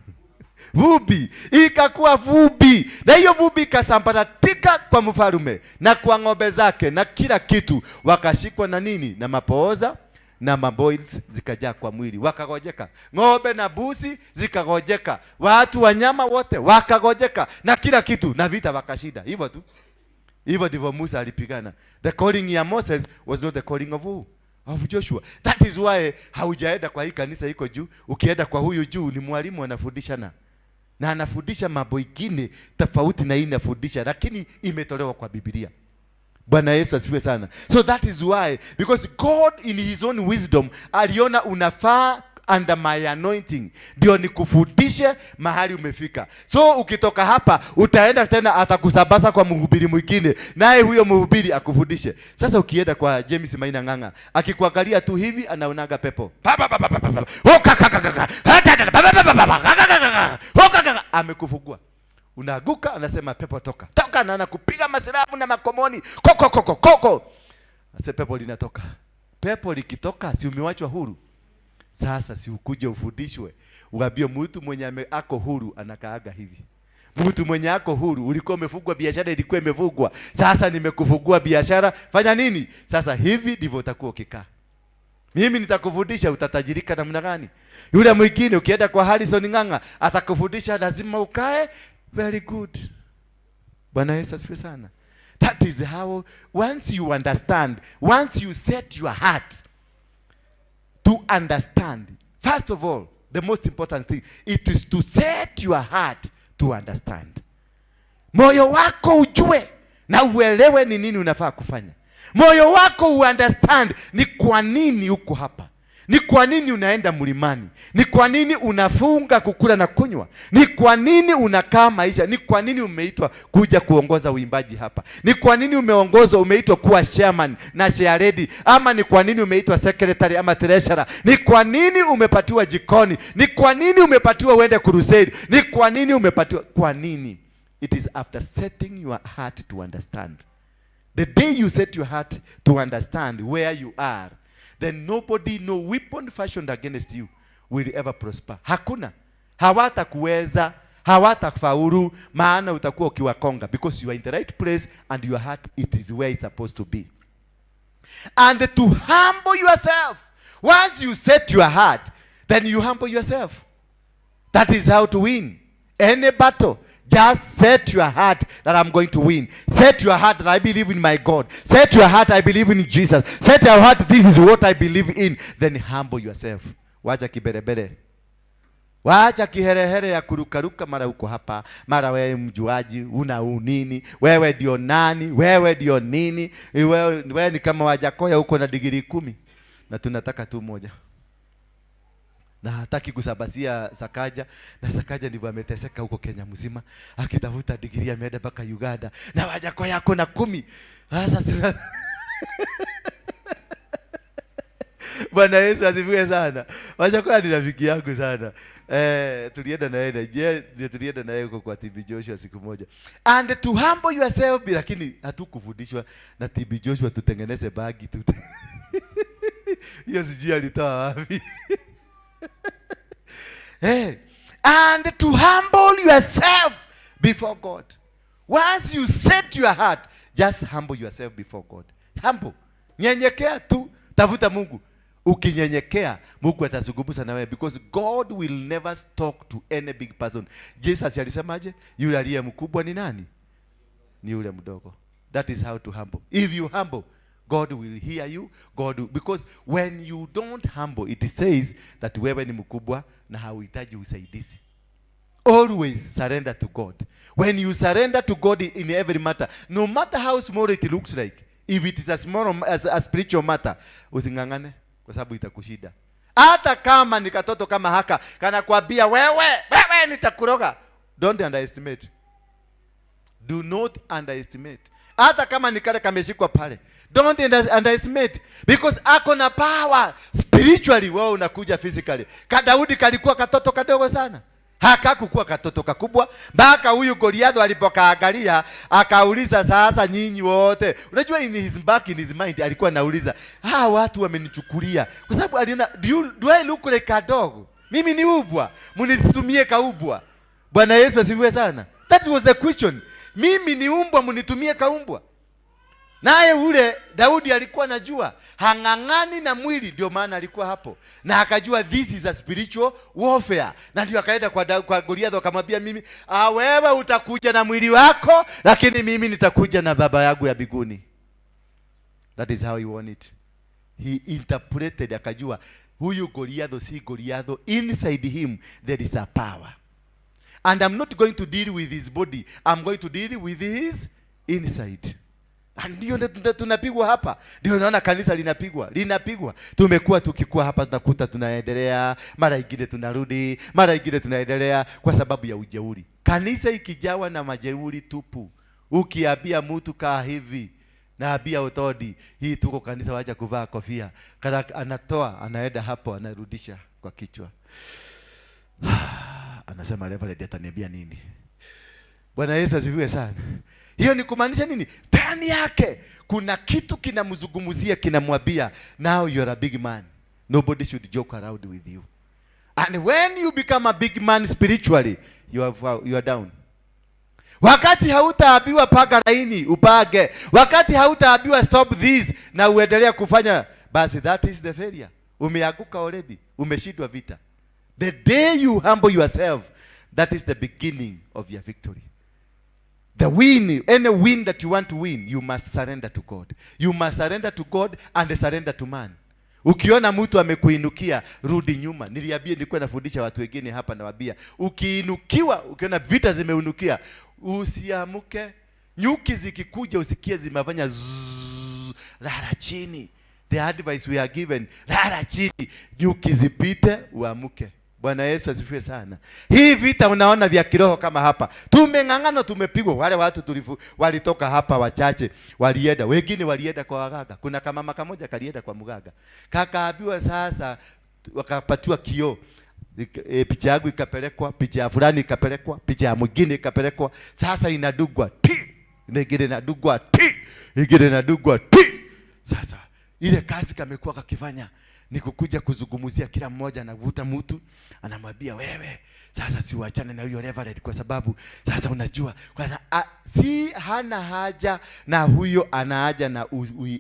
A: Vubi, ikakuwa vubi. Na hiyo vubi ikasambaratika kwa mfalme na kwa ng'ombe zake na kila kitu. Wakashikwa na nini? Na mapooza na maboils zikajaa kwa mwili. Wakagojeka. Ng'ombe na busi zikagojeka. Watu wanyama wote wakagojeka na kila kitu, na vita wakashinda. Hivyo tu. Hivyo ndivyo Musa alipigana. The calling ya Moses was not the calling of who? Of Joshua. That is why haujaenda kwa hii kanisa iko juu. Ukienda kwa huyu juu ni mwalimu anafundishana. Na anafundisha mambo mengine tofauti na hii anafundisha, lakini imetolewa kwa Biblia. Bwana Yesu asifiwe sana. So that is why, because God in his own wisdom aliona unafaa under my anointing ndio nikufundishe mahali umefika. So ukitoka hapa utaenda tena atakusabaza kwa mhubiri mwingine, naye huyo mhubiri akufundishe. Sasa ukienda kwa James Maina Ng'ang'a, akikuangalia tu hivi anaonaga pepo. Amekufungua. Unaguka anasema pepo toka. Toka, na anakupiga masirabu na makomoni. Koko. Ase pepo linatoka. Pepo likitoka si umewachwa huru. Sasa si ukuje ufundishwe. Uambie mtu mwenye ako huru anakaaga hivi. Mtu mwenye ako huru, ulikuwa umefungwa biashara ilikuwa imefungwa. Sasa nimekufungua biashara, fanya nini? Sasa hivi ndivyo utakuwa ukikaa. Mimi nitakufundisha utatajirika namna gani. Yule mwingine ukienda kwa Harrison Ng'ang'a atakufundisha lazima ukae very good. Bwana Yesu asifiwe sana. That is how once you understand, once you set your heart to understand. First of all, the most important thing, it is to set your heart to understand. Moyo wako ujue na uelewe ni nini unafaa kufanya. Moyo wako understand ni kwa nini uko hapa. Ni kwa nini unaenda mlimani? Ni kwa nini unafunga kukula na kunywa? Ni kwa nini unakaa maisha? Ni kwa nini umeitwa kuja kuongoza uimbaji hapa? Ni kwa nini umeitwa kuwa chairman na share lady? Ama ni kwa nini umeitwa secretary ama treasurer? Ni kwa nini umepatiwa jikoni? Ni kwa nini umepatiwa uende crusade? Ni kwa nini umepatiwa? Kwa nini? It is after setting your heart to understand. The day you set your heart to understand where you are, then nobody, no weapon fashioned against you will ever prosper. Hakuna. Hawatakuweza, hawatafaulu, maana utakuwa ukiwakonga, because you are in the right place and your heart, it is where it's supposed to be. And to humble yourself. Once you set your heart, then you humble yourself. That is how to win any battle. Just set your heart that I'm going to win. Set your heart that I believe in my God. Set your heart I believe in Jesus. Set your heart this is what I believe in. Then humble yourself. Wacha kiberebere. Wacha kiherehere ya kurukaruka, mara uko hapa, mara wewe mjuaji, una unini, wewe ndio nani, wewe ndio nini, wewe ni kama Wajakoya uko na digrii 10 na tunataka tu moja. Na hataki kusabasia Sakaja, na Sakaja ndivyo ameteseka huko Kenya mzima akitafuta digrii, ameenda mpaka Uganda na Wajakoya yako na 10. Sasa Bwana Yesu asifiwe sana. Wajakoya ni rafiki yangu sana. Tulienda na yeye, tulienda na yeye kwa TB Joshua siku moja. And to humble yourself, lakini hatukufundishwa na TB Joshua tutengeneze bagi tu. Hiyo sijui alitoa wapi. And to humble yourself before God. Once you set your heart, just humble yourself before God. Humble. Nyenyekea tu, tafuta Mungu. Ukinyenyekea, Mungu atazungumza na wewe, because God will never talk to any big person. Jesus alisemaje? Yule aliye mkubwa ni nani? Ni yule mdogo. That is how to humble. If you humble, God will hear you. Because when you don't humble, it says that wewe ni mkubwa na hauhitaji usaidizi. Always surrender to God. When you surrender to God in every matter, no matter how small it looks like, if it is a spiritual matter, usingangane kwa sababu itakushida. Hata kama ni katoto kama haka kanakwambia wewe nitakuroga, don't underestimate. Do not underestimate. Hata kama ni kale kameshikwa pale, don't underestimate, because ako na power spiritually. Wewe unakuja physically. Daudi kalikuwa katoto kadogo sana, hakakuwa katoto kakubwa, mpaka huyu Goliath alipokaangalia akauliza, sasa nyinyi wote. Unajua in his back, in his mind alikuwa anauliza, watu wamenichukulia kwa sababu aliona, do I look like kadogo? Mimi ni ubwa, munitumie kaubwa. Bwana Yesu asifiwe sana. That was the question. Mimi ni umbwa, munitumie kaumbwa. Naye ule Daudi alikuwa anajua hangangani na mwili, ndio maana alikuwa hapo, na akajua this is a spiritual warfare. Na ndio akaenda kwa Goliath akamwambia, mimi wewe utakuja na mwili wako, lakini mimi nitakuja na baba yangu ya mbinguni. That is how he won it. He interpreted, akajua huyu Goliath si Goliath, inside him there is a power. And I'm not going to deal with his body, I'm going to deal with his inside. Ndio tunapigwa hapa. Ndio naona kanisa linapigwa. Tumekuwa tukikuwa hapa, tunakuta tunaendelea, mara ingine tunarudi, mara ingine tunaendelea kwa sababu ya ujeuri. Kanisa ikijawa na majeuri tupu, ukiambia mtu kaa hivi, na abia utodi, hii tuko kanisa, wacha kuvaa kofia, kana anatoa, anaenda hapo, anarudisha kwa kichwa. Anasema Reverend ataniambia nini? Bwana Yesu asifiwe sana. Hiyo ni kumaanisha nini? Ndani yake kuna kitu kinamzungumzia, kinamwambia, now you are a big man. Nobody should joke around with you. And when you become a big man spiritually, you are down. Wakati hautaambiwa paga laini, upage. Wakati hautaambiwa stop this na uendelea kufanya, basi that is the failure. Umeanguka already, umeshindwa vita. The day you humble yourself, that is the beginning of your victory. The win, any win that you want to win, you must surrender to God. You must surrender to God and surrender to man. Ukiona mtu amekuinukia, rudi nyuma. Nilikuwa nafundisha watu wengine hapa, nawaambia, ukiinukiwa, ukiona vita zimeunukia, usiamuke. Nyuki zikikuja usikie zimefanya lala chini. The advice we are given, lala chini, nyuki zipite, uamuke. Bwana Yesu asifiwe sana. Hii vita unaona vya kiroho kama hapa, tumeng'ang'ana, tumepigwa. Wale watu walitoka hapa wachache, walienda, wengine walienda kwa waganga. Kuna kama kamoja kalienda kwa mganga, kakaambiwa sasa, wakapatiwa kioo, picha yangu ikapelekwa, picha ya fulani ikapelekwa, picha ya mwingine ikapelekwa. Sasa inadugwa ingine inadugwa ingine inadugwa Sasa ile kazi kamekuwa kakifanya ni kukuja kuzungumzia, kila mmoja anavuta mtu, anamwambia wewe sasa siuachane na huyo Reverend, kwa sababu sasa unajua si hana haja na huyo, ana haja na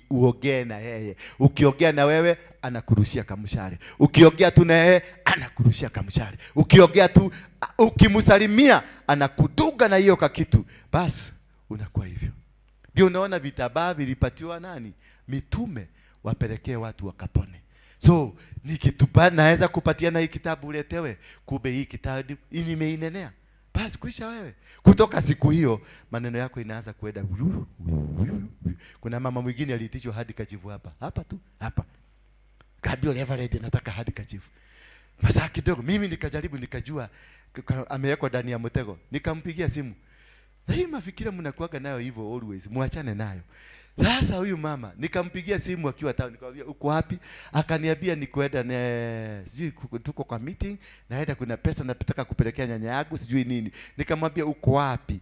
A: uogee na yeye. Ukiogea na wewe anakurushia kamshale. Ukiongea tu naye anakurushia kamshale. Ukiongea tu, ukimsalimia anakuduga na hiyo kakitu. Basi unakuwa hivyo. Ndio unaona vitabaa vilipatiwa nani? Mitume wapelekee watu wakapone. So nikitupa naweza kupatia na hii kitabu uletewe, kumbe hii kitabu nimeinenea. Basi kuisha wewe. Kutoka siku hiyo maneno yako inaanza kuenda. Kuna mama mwingine aliitishwa hadi kachifu hapa tu hapa. Kabla Reverend nataka hadi kachifu. Masaa kidogo mimi nikajaribu, nikajua amewekwa ndani ya mtego. Nikampigia simu. Na hii mafikira mnakuaga nayo hivyo always, muachane nayo. Sasa huyu mama nikampigia simu akiwa town, nikamwambia uko wapi? Akaniambia nikoenda sijui tuko kwa meeting, naenda kuna pesa nataka kupelekea nyanya yangu sijui nini. Nikamwambia uko wapi?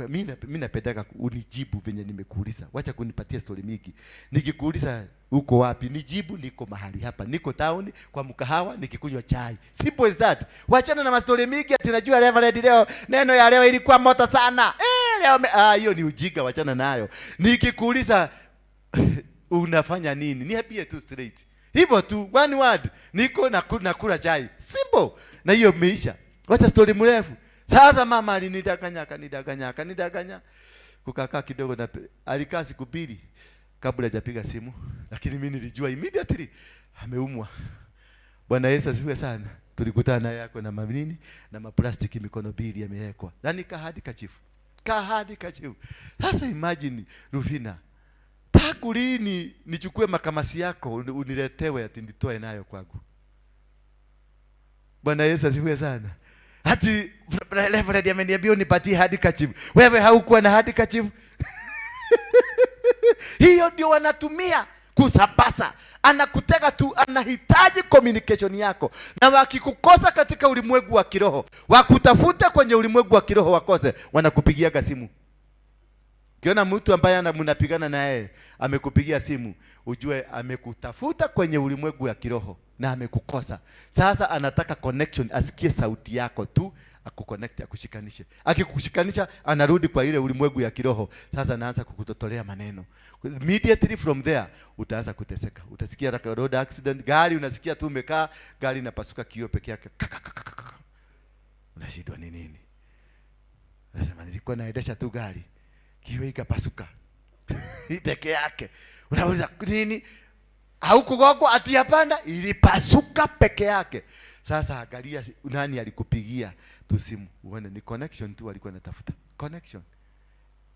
A: Mimi napendaka unijibu venye nimekuuliza. Wacha kunipatia story mingi. Nikikuuliza uko wapi, nijibu niko mahali hapa. Niko town kwa mkahawa nikikunywa chai. Simple as that. Wachana na mastori mingi ati najua Reverend leo neno ya leo ilikuwa moto sana. Leo hiyo ni ujinga, wachana nayo. Nikikuuliza unafanya nini, niambie tu straight. Hivyo tu, one word. Niko nakula chai. Simple. Na hiyo imeisha. Wacha story mrefu. Sasa mama akanidanganya. Kukakaa kidogo na alikaa siku 2 kabla hajapiga simu, lakini mimi nilijua immediately ameumwa. Bwana Yesu asifiwe sana. Tulikutana naye yako na manini na maplastiki mikono 2 yamewekwa. Yaani kahadi kachifu. Sasa imagine Rufina, tangu lini nichukue makamasi yako uniletewe ati nitoe nayo kwangu? Bwana Yesu asifiwe sana. Hati Reverend ameniambia unipatie hadi kachifu. Wewe haukuwa na hadi kachifu? Hiyo ndio wanatumia kusapasa. Anakutega tu, anahitaji communication yako. Na wakikukosa katika ulimwengu wa kiroho, wakutafuta kwenye ulimwengu wa kiroho wakose, wanakupigia simu. Kiona mtu ambaye mnapigana naye amekupigia simu, ujue amekutafuta kwenye ulimwengu wa kiroho na amekukosa. Sasa anataka connection, asikie sauti yako tu, akuconnect, akushikanishe. Akikushikanisha anarudi kwa ile ulimwengu ya kiroho. Sasa anaanza kukutotolea maneno. Immediately from there utaanza kuteseka. Utasikia road accident, gari unasikia tu umekaa, gari inapasuka kioo peke yake. Unashindwa ni nini? Nasema nilikuwa naendesha tu gari, kioo ikapasuka. Peke yake. Unauliza nini? Haukugongwa ati hapana, ilipasuka peke yake. Sasa angalia nani alikupigia tu simu. Uone ni connection tu alikuwa anatafuta. Connection.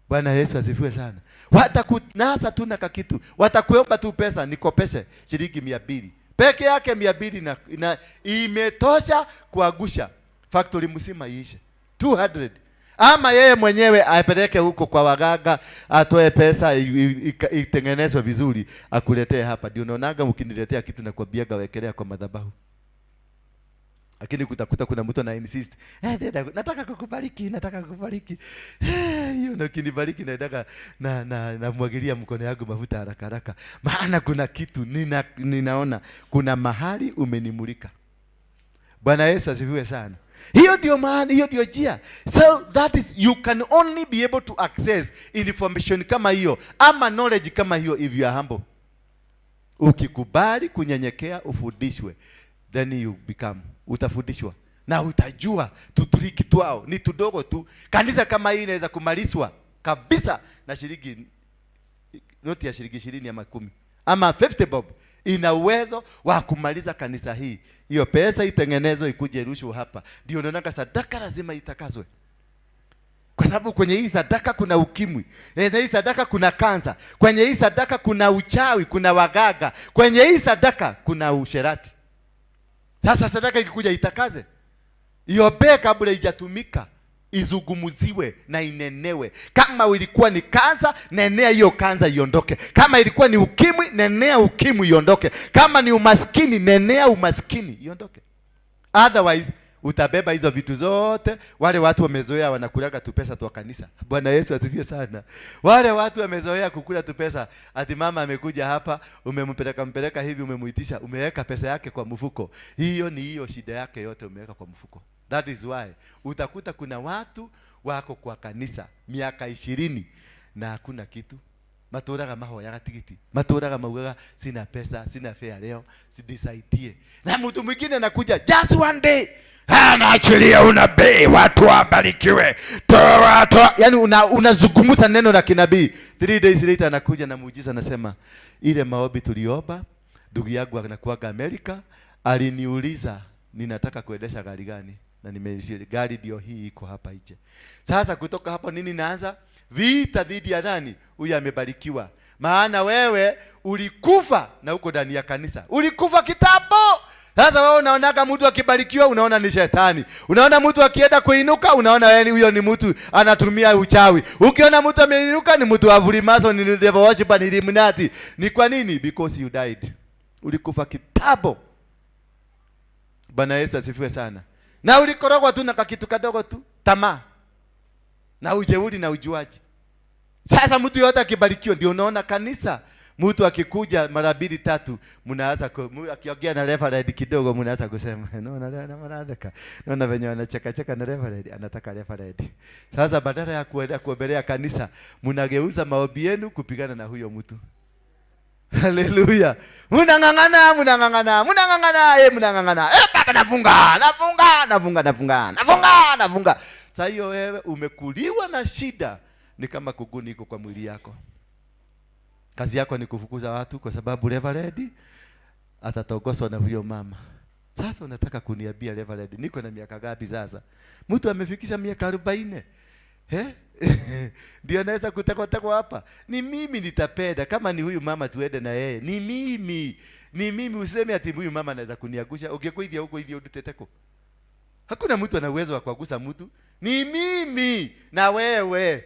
A: Bwana Yesu asifiwe sana. Watakunasa tu na kakitu. Watakuomba tu pesa, nikopeshe shilingi 200. Peke yake 200 na imetosha kuagusha factory mzima iishe. 200. Ama yeye mwenyewe apeleke huko kwa waganga, atoe pesa itengenezwe vizuri, akuletee hapa. Ndio unaonaga mkiniletea kitu na kuambiaga wekelea kwa madhabahu. Lakini kutakuta kuna mtu ana insist, nataka kukubariki. Hiyo na kinibariki naendaka na mwagilia mkono yangu mafuta haraka. Maana kuna kitu ninaona kuna mahali umenimulika. Bwana Yesu asifiwe sana. Hiyo ndio maana, hiyo ndio njia. So that is, you can only be able to access information kama hiyo ama knowledge kama hiyo if you are humble. Ukikubali kunyenyekea ufundishwe, then you become, utafundishwa na utajua tuturiki twao ni tudogo tu. Kanisa kama hii inaweza kumalizwa kabisa na shilingi, noti ya shilingi 20 ama 10 ama 50 bob. Ina uwezo wa kumaliza kanisa hii. Hiyo pesa itengenezwe ikuje rushwa hapa. Ndio unaona sadaka lazima itakazwe. Kwa sababu kwenye hii sadaka kuna ukimwi. Kwenye hii sadaka kuna kansa. Kwenye hii sadaka kuna uchawi, kuna wagaga. Kwenye hii sadaka kuna usherati. Sasa sadaka ikikuja itakaze. Iombe kabla haijatumika. Izungumuziwe na inenewe. Kama ilikuwa ni kansa, nenea hiyo kansa iondoke. Kama ilikuwa ni ukimwi, nenea ukimwi iondoke. Kama ni umaskini, nenea umaskini iondoke. Otherwise utabeba hizo vitu zote. Wale watu wamezoea wanakulaga tu pesa tu kanisa. Bwana Yesu asifiwe sana. Wale watu wamezoea kukula tu pesa. Ati mama amekuja hapa, umempeleka hivi, umemuitisha, umeweka pesa yake kwa mfuko. Hiyo ni hiyo shida yake yote umeweka kwa mfuko. That is why utakuta kuna watu wako kwa kanisa miaka 20 na hakuna kitu. maturaga mahoyaga tigiti, maturaga maugaga sina pesa, sina fare leo, sidisaidie. Na mtu mwingine anakuja just one day
B: anaachilia unabii, watu wabarikiwe, toa.
A: Yani unazungumza neno la kinabii. 3 days later anakuja na muujiza, anasema ile maombi tuliomba, ndugu yangu anakuaga Amerika, aliniuliza ninataka kuendesha gari gani, na nimeishia gari ndio hii iko hapa nje. Sasa kutoka hapo nini naanza? Vita dhidi ya nani? Huyu amebarikiwa. Maana wewe ulikufa na uko ndani ya kanisa. Ulikufa kitambo. Sasa wewe unaonaga mtu akibarikiwa unaona ni shetani. Unaona mtu akienda kuinuka unaona yeye huyo ni mtu anatumia uchawi. Ukiona mtu ameinuka ni mtu wa vulimaso, ni devil worshiper, ni Illuminati. Ni kwa nini? Because you died. Ulikufa kitambo. Bwana Yesu asifiwe sana. Na ulikorogwa tu na kakitu kadogo tu, tamaa na ujeuri na ujuaji. Sasa mtu yote akibarikiwa, ndio unaona kanisa, mtu akikuja mara 2 3 mnaanza akiongea na reverend kidogo, mnaanza kusema na maradhaka, naona venye wanacheka na reverend, anataka reverend. Sasa badala ya kuombelea kanisa, mnageuza maombi yenu kupigana na huyo mtu. Haleluya. Mnangangana. Baba nafunga. Sasa hiyo wewe umekuliwa na shida, ni kama kuguni iko kwa mwili yako. Kazi yako ni kufukuza watu kwa sababu reverend atatogoswa na huyo mama. Sasa unataka kuniambia reverend, niko na miaka gapi sasa? Mtu amefikisha miaka 40. Ndio anaweza kutekwa hapa. Ni mimi nitapenda kama ni huyu mama tuende na yeye. Ni mimi useme ati huyu mama anaweza kuniagusha. Ukikuidhia huko hivyo uteteko. Hakuna mtu ana uwezo wa kuagusa mtu. Ni mimi na wewe.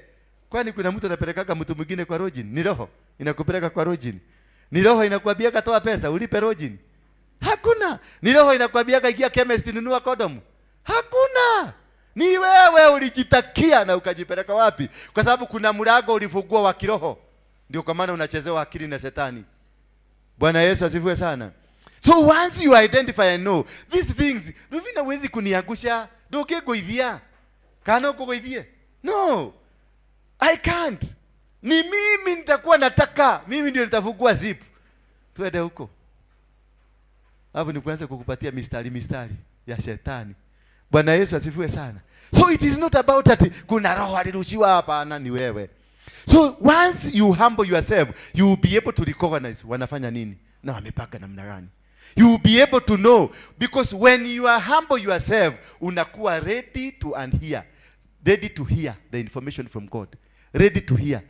A: Kwani kuna mtu anapelekaga mtu mwingine kwa rojini? Ni roho inakupeleka kwa rojini. Ni roho inakwambia katoa pesa ulipe rojini. Hakuna. Ni roho inakwambia ingia chemist nunua condom. Hakuna. Ni wewe ulijitakia na ukajipeleka wapi? Kwa sababu kuna mlango ulifungua wa kiroho. Ndio kwa maana unachezewa akili na shetani. Bwana Yesu asifiwe sana. So once you identify and know these things, Ruvina huwezi kuniangusha. Ndio kugoithia. Kana kugoithie? No. I can't. Ni mimi nitakuwa nataka. Mimi ndio nitafungua zip. Tuende huko. Hapo ni kuanza kukupatia mistari ya shetani. Bwana Yesu asifiwe sana. So it is not about that kuna roho alirushiwa hapa, ni wewe. So once you humble yourself, you will be able to recognize wanafanya nini na wamepanga namna gani. You will be able to know, because when you are humble yourself, unakuwa ready to hear. Ready to hear the information from God. Ready to hear.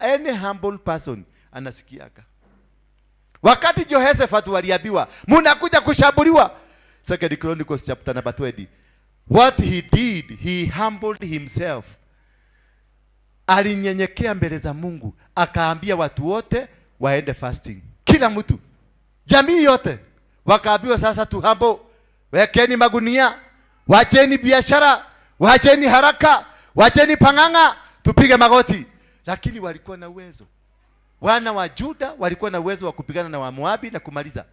A: Any humble person anasikiaga. Wakati Jehoshaphat waliambiwa, mnakuja kushambuliwa. 2 Chronicles chapter number 20. What he did, he humbled himself. Alinyenyekea mbele za Mungu, akaambia watu wote waende fasting. Kila mtu, jamii yote wakaambiwa sasa tu humble. Wekeni magunia, wacheni biashara, wacheni haraka, wacheni panganga, tupige magoti. Lakini walikuwa na uwezo. Wana wa Juda walikuwa na uwezo wa kupigana na Wamoabi na kumaliza.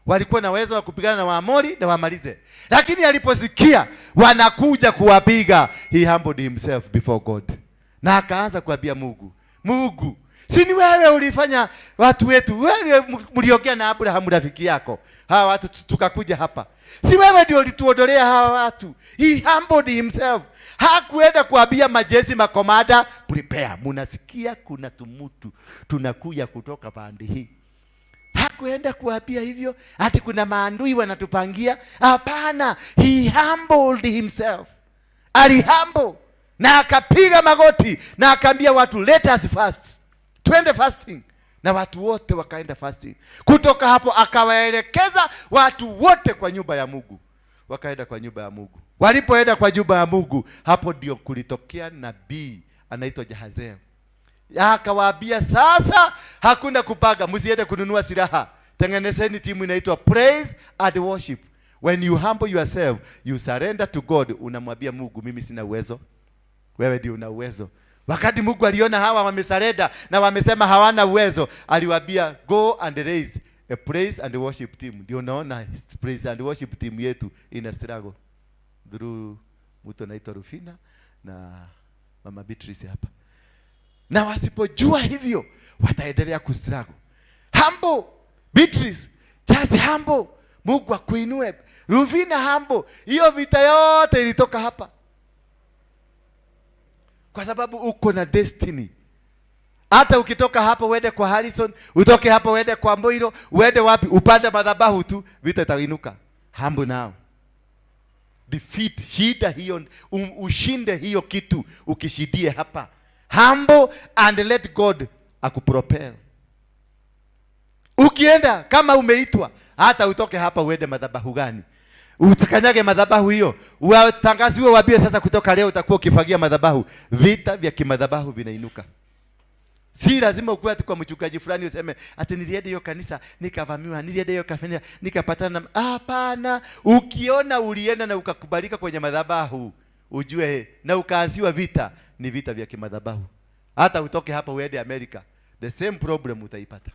A: Walikuwa na uwezo wa kupigana na Waamori na wamalize. Lakini aliposikia wanakuja kuwapiga, he humbled himself before God. Na akaanza kuambia Mungu, si ni wewe ulifanya watu wetu, wewe mliongea na Abraham rafiki yako, hawa watu tukakuja hapa. Si wewe ndio ulituondolea hawa watu. He humbled himself. Hakuenda kuambia majeshi makomanda, prepare. Munasikia kuna tumutu tunakuja kutoka pande hii. Hakuenda kuambia hivyo ati kuna maandui wanatupangia. Hapana, he humbled himself. Alihumble na akapiga magoti na akaambia watu, let us fast. Twende fasting. Na watu wote wakaenda fasting. Kutoka hapo akawaelekeza watu wote kwa nyumba ya Mungu. Wakaenda kwa nyumba ya Mungu. Walipoenda kwa nyumba ya Mungu, hapo ndio kulitokea nabii anaitwa Jahaziel. Akawaambia sasa hakuna kupaga, msiende kununua silaha. Tengenezeni timu inaitwa praise and worship. When you humble yourself, you surrender to God. Unamwambia Mungu, mimi sina uwezo, wewe ndio una uwezo. Wakati Mungu aliona hawa wamesarenda na wamesema hawana uwezo, aliwaambia go and raise a praise and worship team. Ndio unaona praise and worship team yetu ina struggle through mtu anaitwa Rufina na Mama Beatrice hapa. Na wasipojua hivyo wataendelea kustruggle. Humble, Beatrice, just humble. Mungu akuinue. Ruvina humble. Hiyo vita yote ilitoka hapa. Kwa sababu uko na destiny. Hata ukitoka hapa uende kwa Harrison, utoke hapa uende kwa Mboiro, uende wapi, upande madhabahu tu, vita itainuka. Humble now. Defeat, shida hiyo, ushinde hiyo kitu, ukishidie hapa. Humble and let God akupropel. Ukienda kama umeitwa, hata utoke hapa uende madhabahu gani, utakanyage madhabahu hiyo, utangaziwe, waambie sasa kutoka leo utakuwa ukifagia madhabahu. Vita vya kimadhabahu vinainuka. Si lazima ukuwe ati kwa mchungaji fulani useme ati nilienda hiyo kanisa nikavamiwa, nilienda hiyo kafanya nikapatana na hapana. Ukiona ulienda na ukakubalika kwenye madhabahu, ujue na ukaanziwa vita, ni vita vya kimadhabahu. Hata utoke hapa uende America, the same problem utaipata.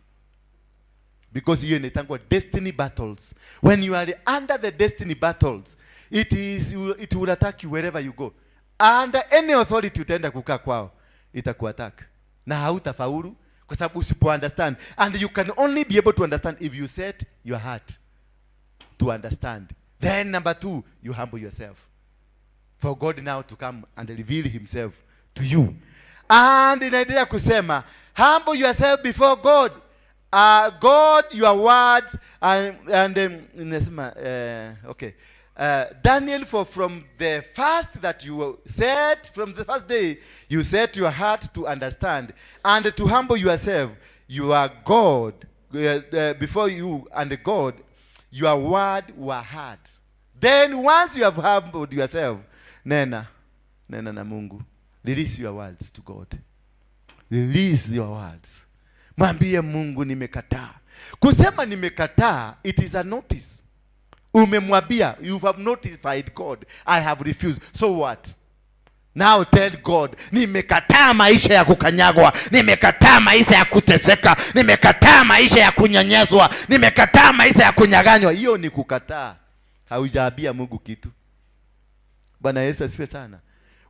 A: Because hiyo inaitangwa destiny battles. When you are under the destiny battles, it will attack you wherever you go. Under any authority utaenda kukaa kwao, itakuattack. Na hautafaulu kwa sababu usipo understand. And you can only be able to understand if you set your heart to understand. Then number 2, you humble yourself for God now to come and reveal himself to you. And inaendelea kusema humble yourself before God. God, your words and okay. Daniel, for from the first that you set, from the first day, you set your heart to understand and to humble yourself. You are God, before you and God, your word were heard. Then once you have humbled yourself, nena na Mungu, release your words to God. Release your words. Mwambie Mungu nimekataa. Kusema nimekataa, it is a notice. Umemwambia, you have notified God, I have refused. So what? Now tell God, nimekataa maisha ya kukanyagwa, nimekataa maisha ya kuteseka, nimekataa maisha ya kunyanyaswa, nimekataa maisha ya kunyaganywa. Hiyo ni kukataa. Haujaambia Mungu kitu. Bwana Yesu asifiwe sana.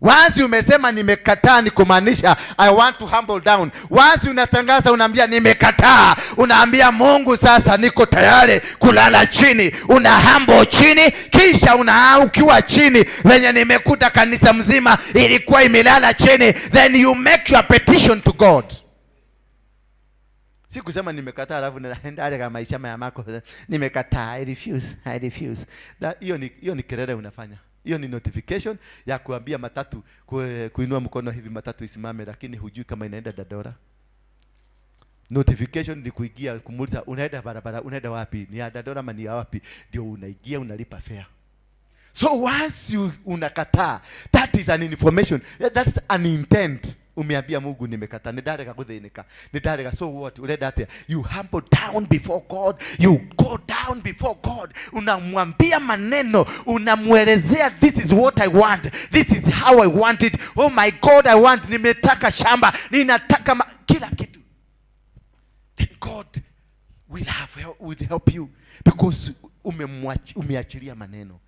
A: Once umesema nimekataa, ni kumaanisha I want to humble down. Once unatangaza unaambia nimekataa, unaambia Mungu sasa niko tayari kulala chini. Una humble chini, kisha ukiwa chini venye nimekuta kanisa mzima ilikuwa imelala chini, then you make your petition to God. Si kusema nimekataa alafu naenda kama maisha ya mako nimekataa, I refuse. Hiyo ni kelele unafanya. Hiyo ni notification ya kuambia matatu kuinua mkono hivi matatu isimame, lakini hujui kama inaenda Dadora. Notification ni kuingia kumuuliza unaenda barabara, unaenda wapi? Ni ya Dadora ama ni ya wapi? Ndio unaingia unalipa fare. So once you unakataa, that is an information. That's an intent. Umeambia Mungu nimekataa. Nidareka kuthainika. Nidareka, so what? Ureda atia. You humble down before God. You go down before God. Unamwambia maneno. Unamwelezea, this is what I want. This is how I want it. Oh my God, I want. Nimetaka shamba. Ninataka kila kitu. Then God will help you. Because umeachilia maneno.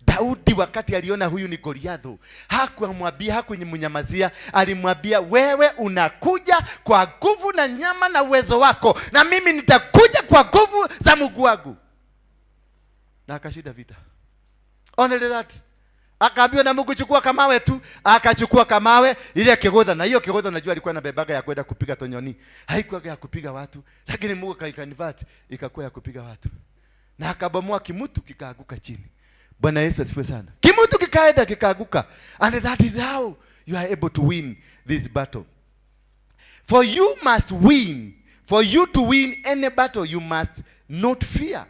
A: Daudi wakati aliona huyu ni Goliathi, hakumwambia, hakunyamazia, alimwambia wewe unakuja kwa nguvu na nyama na uwezo wako, na mimi nitakuja kwa nguvu za Mungu wangu. Na akashinda vita. Only that. Akaambiwa na Mungu chukua kamawe tu, akachukua kamawe ile kigodha, na hiyo kigodha najua alikuwa na bebaga ya kwenda kupiga tonyoni. Haikuwa ya kupiga watu, lakini Mungu kaikanivert ikakuwa ya kupiga watu. Na akabomoa kimutu kikaanguka chini. Bwana Yesu asifiwe sana. Kimutu kikaenda kikaanguka. And that is how you are able to win this battle. For you must win. For you to win any battle, you must not fear.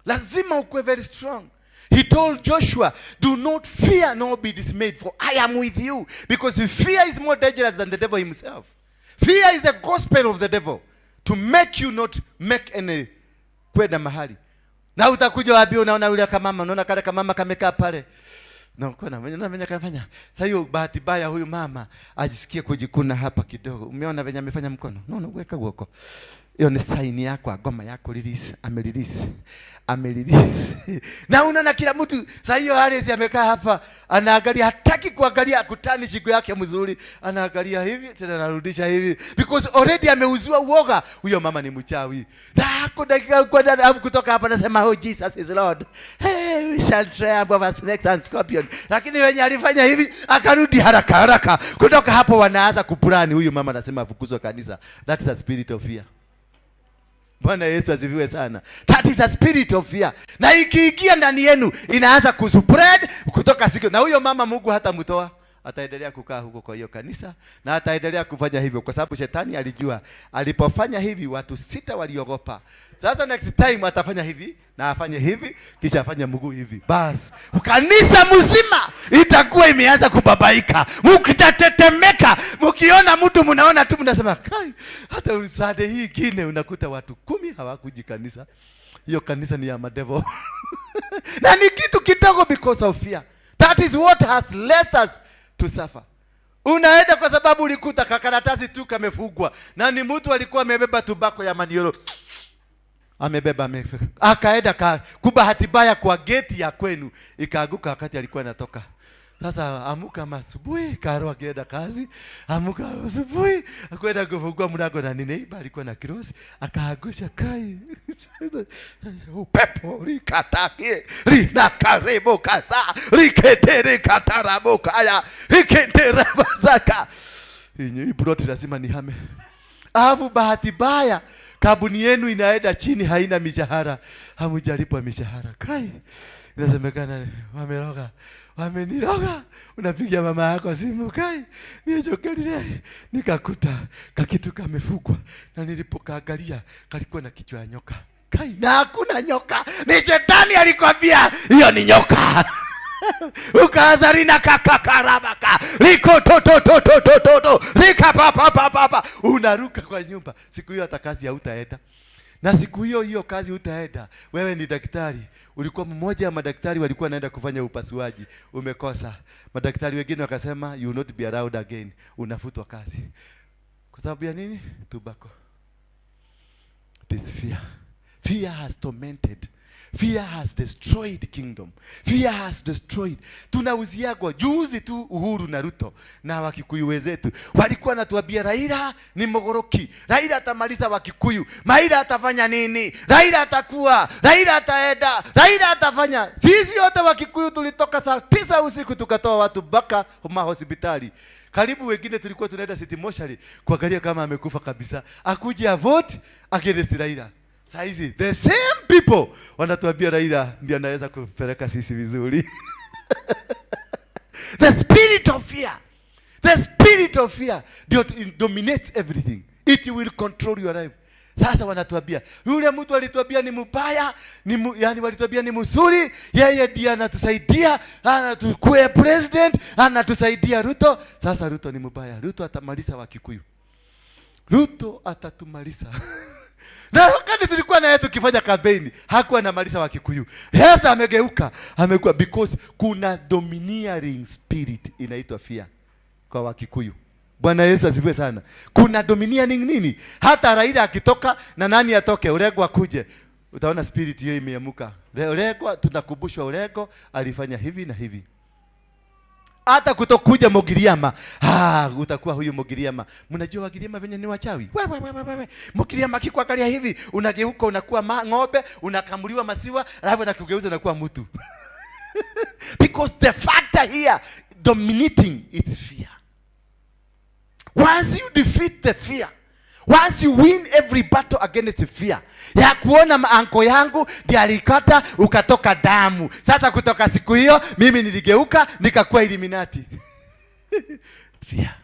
A: Lazima ukue very strong. He told Joshua, do not fear nor be dismayed, for I am with you. Because fear is more dangerous than the devil himself. Fear is the gospel of the devil, to make you not make any kwenda mahali. Na utakuja wapi unaona yule kama mama, unaona kale kama mama kamekaa pale. Na unaona venye kafanya. Sasa hiyo bahati baya huyu mama ajisikie kujikuna hapa kidogo. Umeona venye amefanya mkono? Unaona weka huko. Hiyo ni sign yako, ngoma yako release, amerelease. Na unaona kila mtu sasa hiyo Harris amekaa hapa anaangalia, hataki kuangalia kutani siku yake mzuri, anaangalia hivi tena anarudisha hivi because already ameuziwa uoga. Huyo mama ni mchawi. Na hako dakika kwenda kutoka hapa anasema oh Jesus is Lord. Hey, we shall triumph over snakes and scorpion. Lakini wenye alifanya hivi akarudi haraka. Kutoka hapo wanaanza kupurani. Huyo mama anasema afukuzwe kanisa. That is a spirit of fear. Bwana Yesu asifiwe sana. That is a spirit of fear. Na ikiingia ndani yenu inaanza kuspread kutoka siku. Na huyo mama Mungu hata mtoa, ataendelea kukaa huko kwa hiyo kanisa na ataendelea kufanya hivyo kwa sababu shetani alijua alipofanya hivi watu 6 waliogopa. Sasa next time atafanya hivi na afanye hivi kisha afanye mguu hivi. Bas, kanisa mzima itakuwa imeanza kubabaika. Mkitatetemeka, mkiona mtu mnaona tu mnasema kai, hata usade hii kine unakuta watu 10 hawakuji kanisa. Hiyo kanisa ni ya madevo. Na ni kitu kidogo because of fear. That is what has led us to suffer. Unaenda kwa sababu ulikuta kakaratasi tu kamefugwa na ni mtu alikuwa amebeba tubako ya maniolo. Amebeba akaenda kubahati mbaya kwa geti ya kwenu ikaaguka wakati alikuwa anatoka. Sasa amuka asubuhi, Karo akienda kazi, amuka asubuhi, akwenda kufungua mlango na neighbor alikuwa na kirosi, akaagusha kai. Upepo likatakie, linakarebo kasa, liketere katarabo kaya, liketera bazaka. Hii plot lazima nihame. Alafu bahati mbaya kabuni yenu inaenda chini, haina mishahara, hamujalipwa mishahara. Kai, inasemekana wameroga. Wameniroga. Unapigia mama yako simu, kai, nichokelile, nikakuta kakitu kamefugwa na nilipokaangalia kalikuwa na kichwa ya nyoka. Kai, na hakuna nyoka, ni shetani alikwambia hiyo ni nyoka. Ukazarina kakakarabaka, liko to rika papa, unaruka kwa nyumba. Siku hiyo hata kazi hautaenda. Na siku hiyo kazi utaenda. Wewe ni daktari. Ulikuwa mmoja wa madaktari walikuwa naenda kufanya upasuaji. Umekosa. Madaktari wengine wakasema you will not be allowed again. Unafutwa kazi. Kwa sababu ya nini? Tobacco. This fear. Fear has tormented. Fear has destroyed kingdom. Fear has destroyed. Tunauziagwa juzi tu Uhuru na Ruto na Wakikuyu wezetu. Walikuwa natuambia Raila ni mogoroki. Raila atamaliza Wakikuyu. Raila atafanya nini? Raila atakuwa. Raila ataenda. Raila atafanya. Sisi wote Wakikuyu tulitoka saa 9 usiku tukatoa watu mpaka hospitali. Karibu wengine tulikuwa tunaenda City Moshari kuangalia kama amekufa kabisa. Akuje a vote against Raila. Saizi, the same people wanatuambia Raila ndiye anaweza kupeleka sisi vizuri. The spirit of fear. The spirit of fear dominates everything. It will control your life. Sasa wanatuambia, yule mtu alituambia ni mbaya, yani walituambia ni mzuri, yeye ndiye anatusaidia, anatukue president, anatusaidia Ruto. Sasa Ruto ni mbaya. Ruto atamaliza Wakikuyu. Ruto atatumaliza. Na wakati tulikuwa na yetu tukifanya kampeni, hakuwa anamaliza Wakikuyu. Sasa amegeuka, amekuwa because kuna domineering spirit inaitwa fear kwa Wakikuyu. Bwana Yesu asifiwe sana. Kuna domineering nini? Hata Raila akitoka na nani atoke, Urego akuje, utaona spirit hiyo imeamuka. Urego tunakumbushwa Urego alifanya hivi na hivi. Hata kutokuja Mogiriama, utakuwa huyu Mogiriama. Mnajua Mogiriama venye ni wachawi. Wewe. Mogiriama akikuangalia hivi, unageuka unakuwa ng'ombe, unakamuliwa maziwa, alafu nakugeuza unakuwa mtu. Because the factor here dominating it's fear. Once you defeat the fear, once you win every battle against fear, ya kuona maanko yangu ndiye alikata ukatoka damu. Sasa kutoka siku hiyo mimi niligeuka nikakuwa Illuminati. Fear.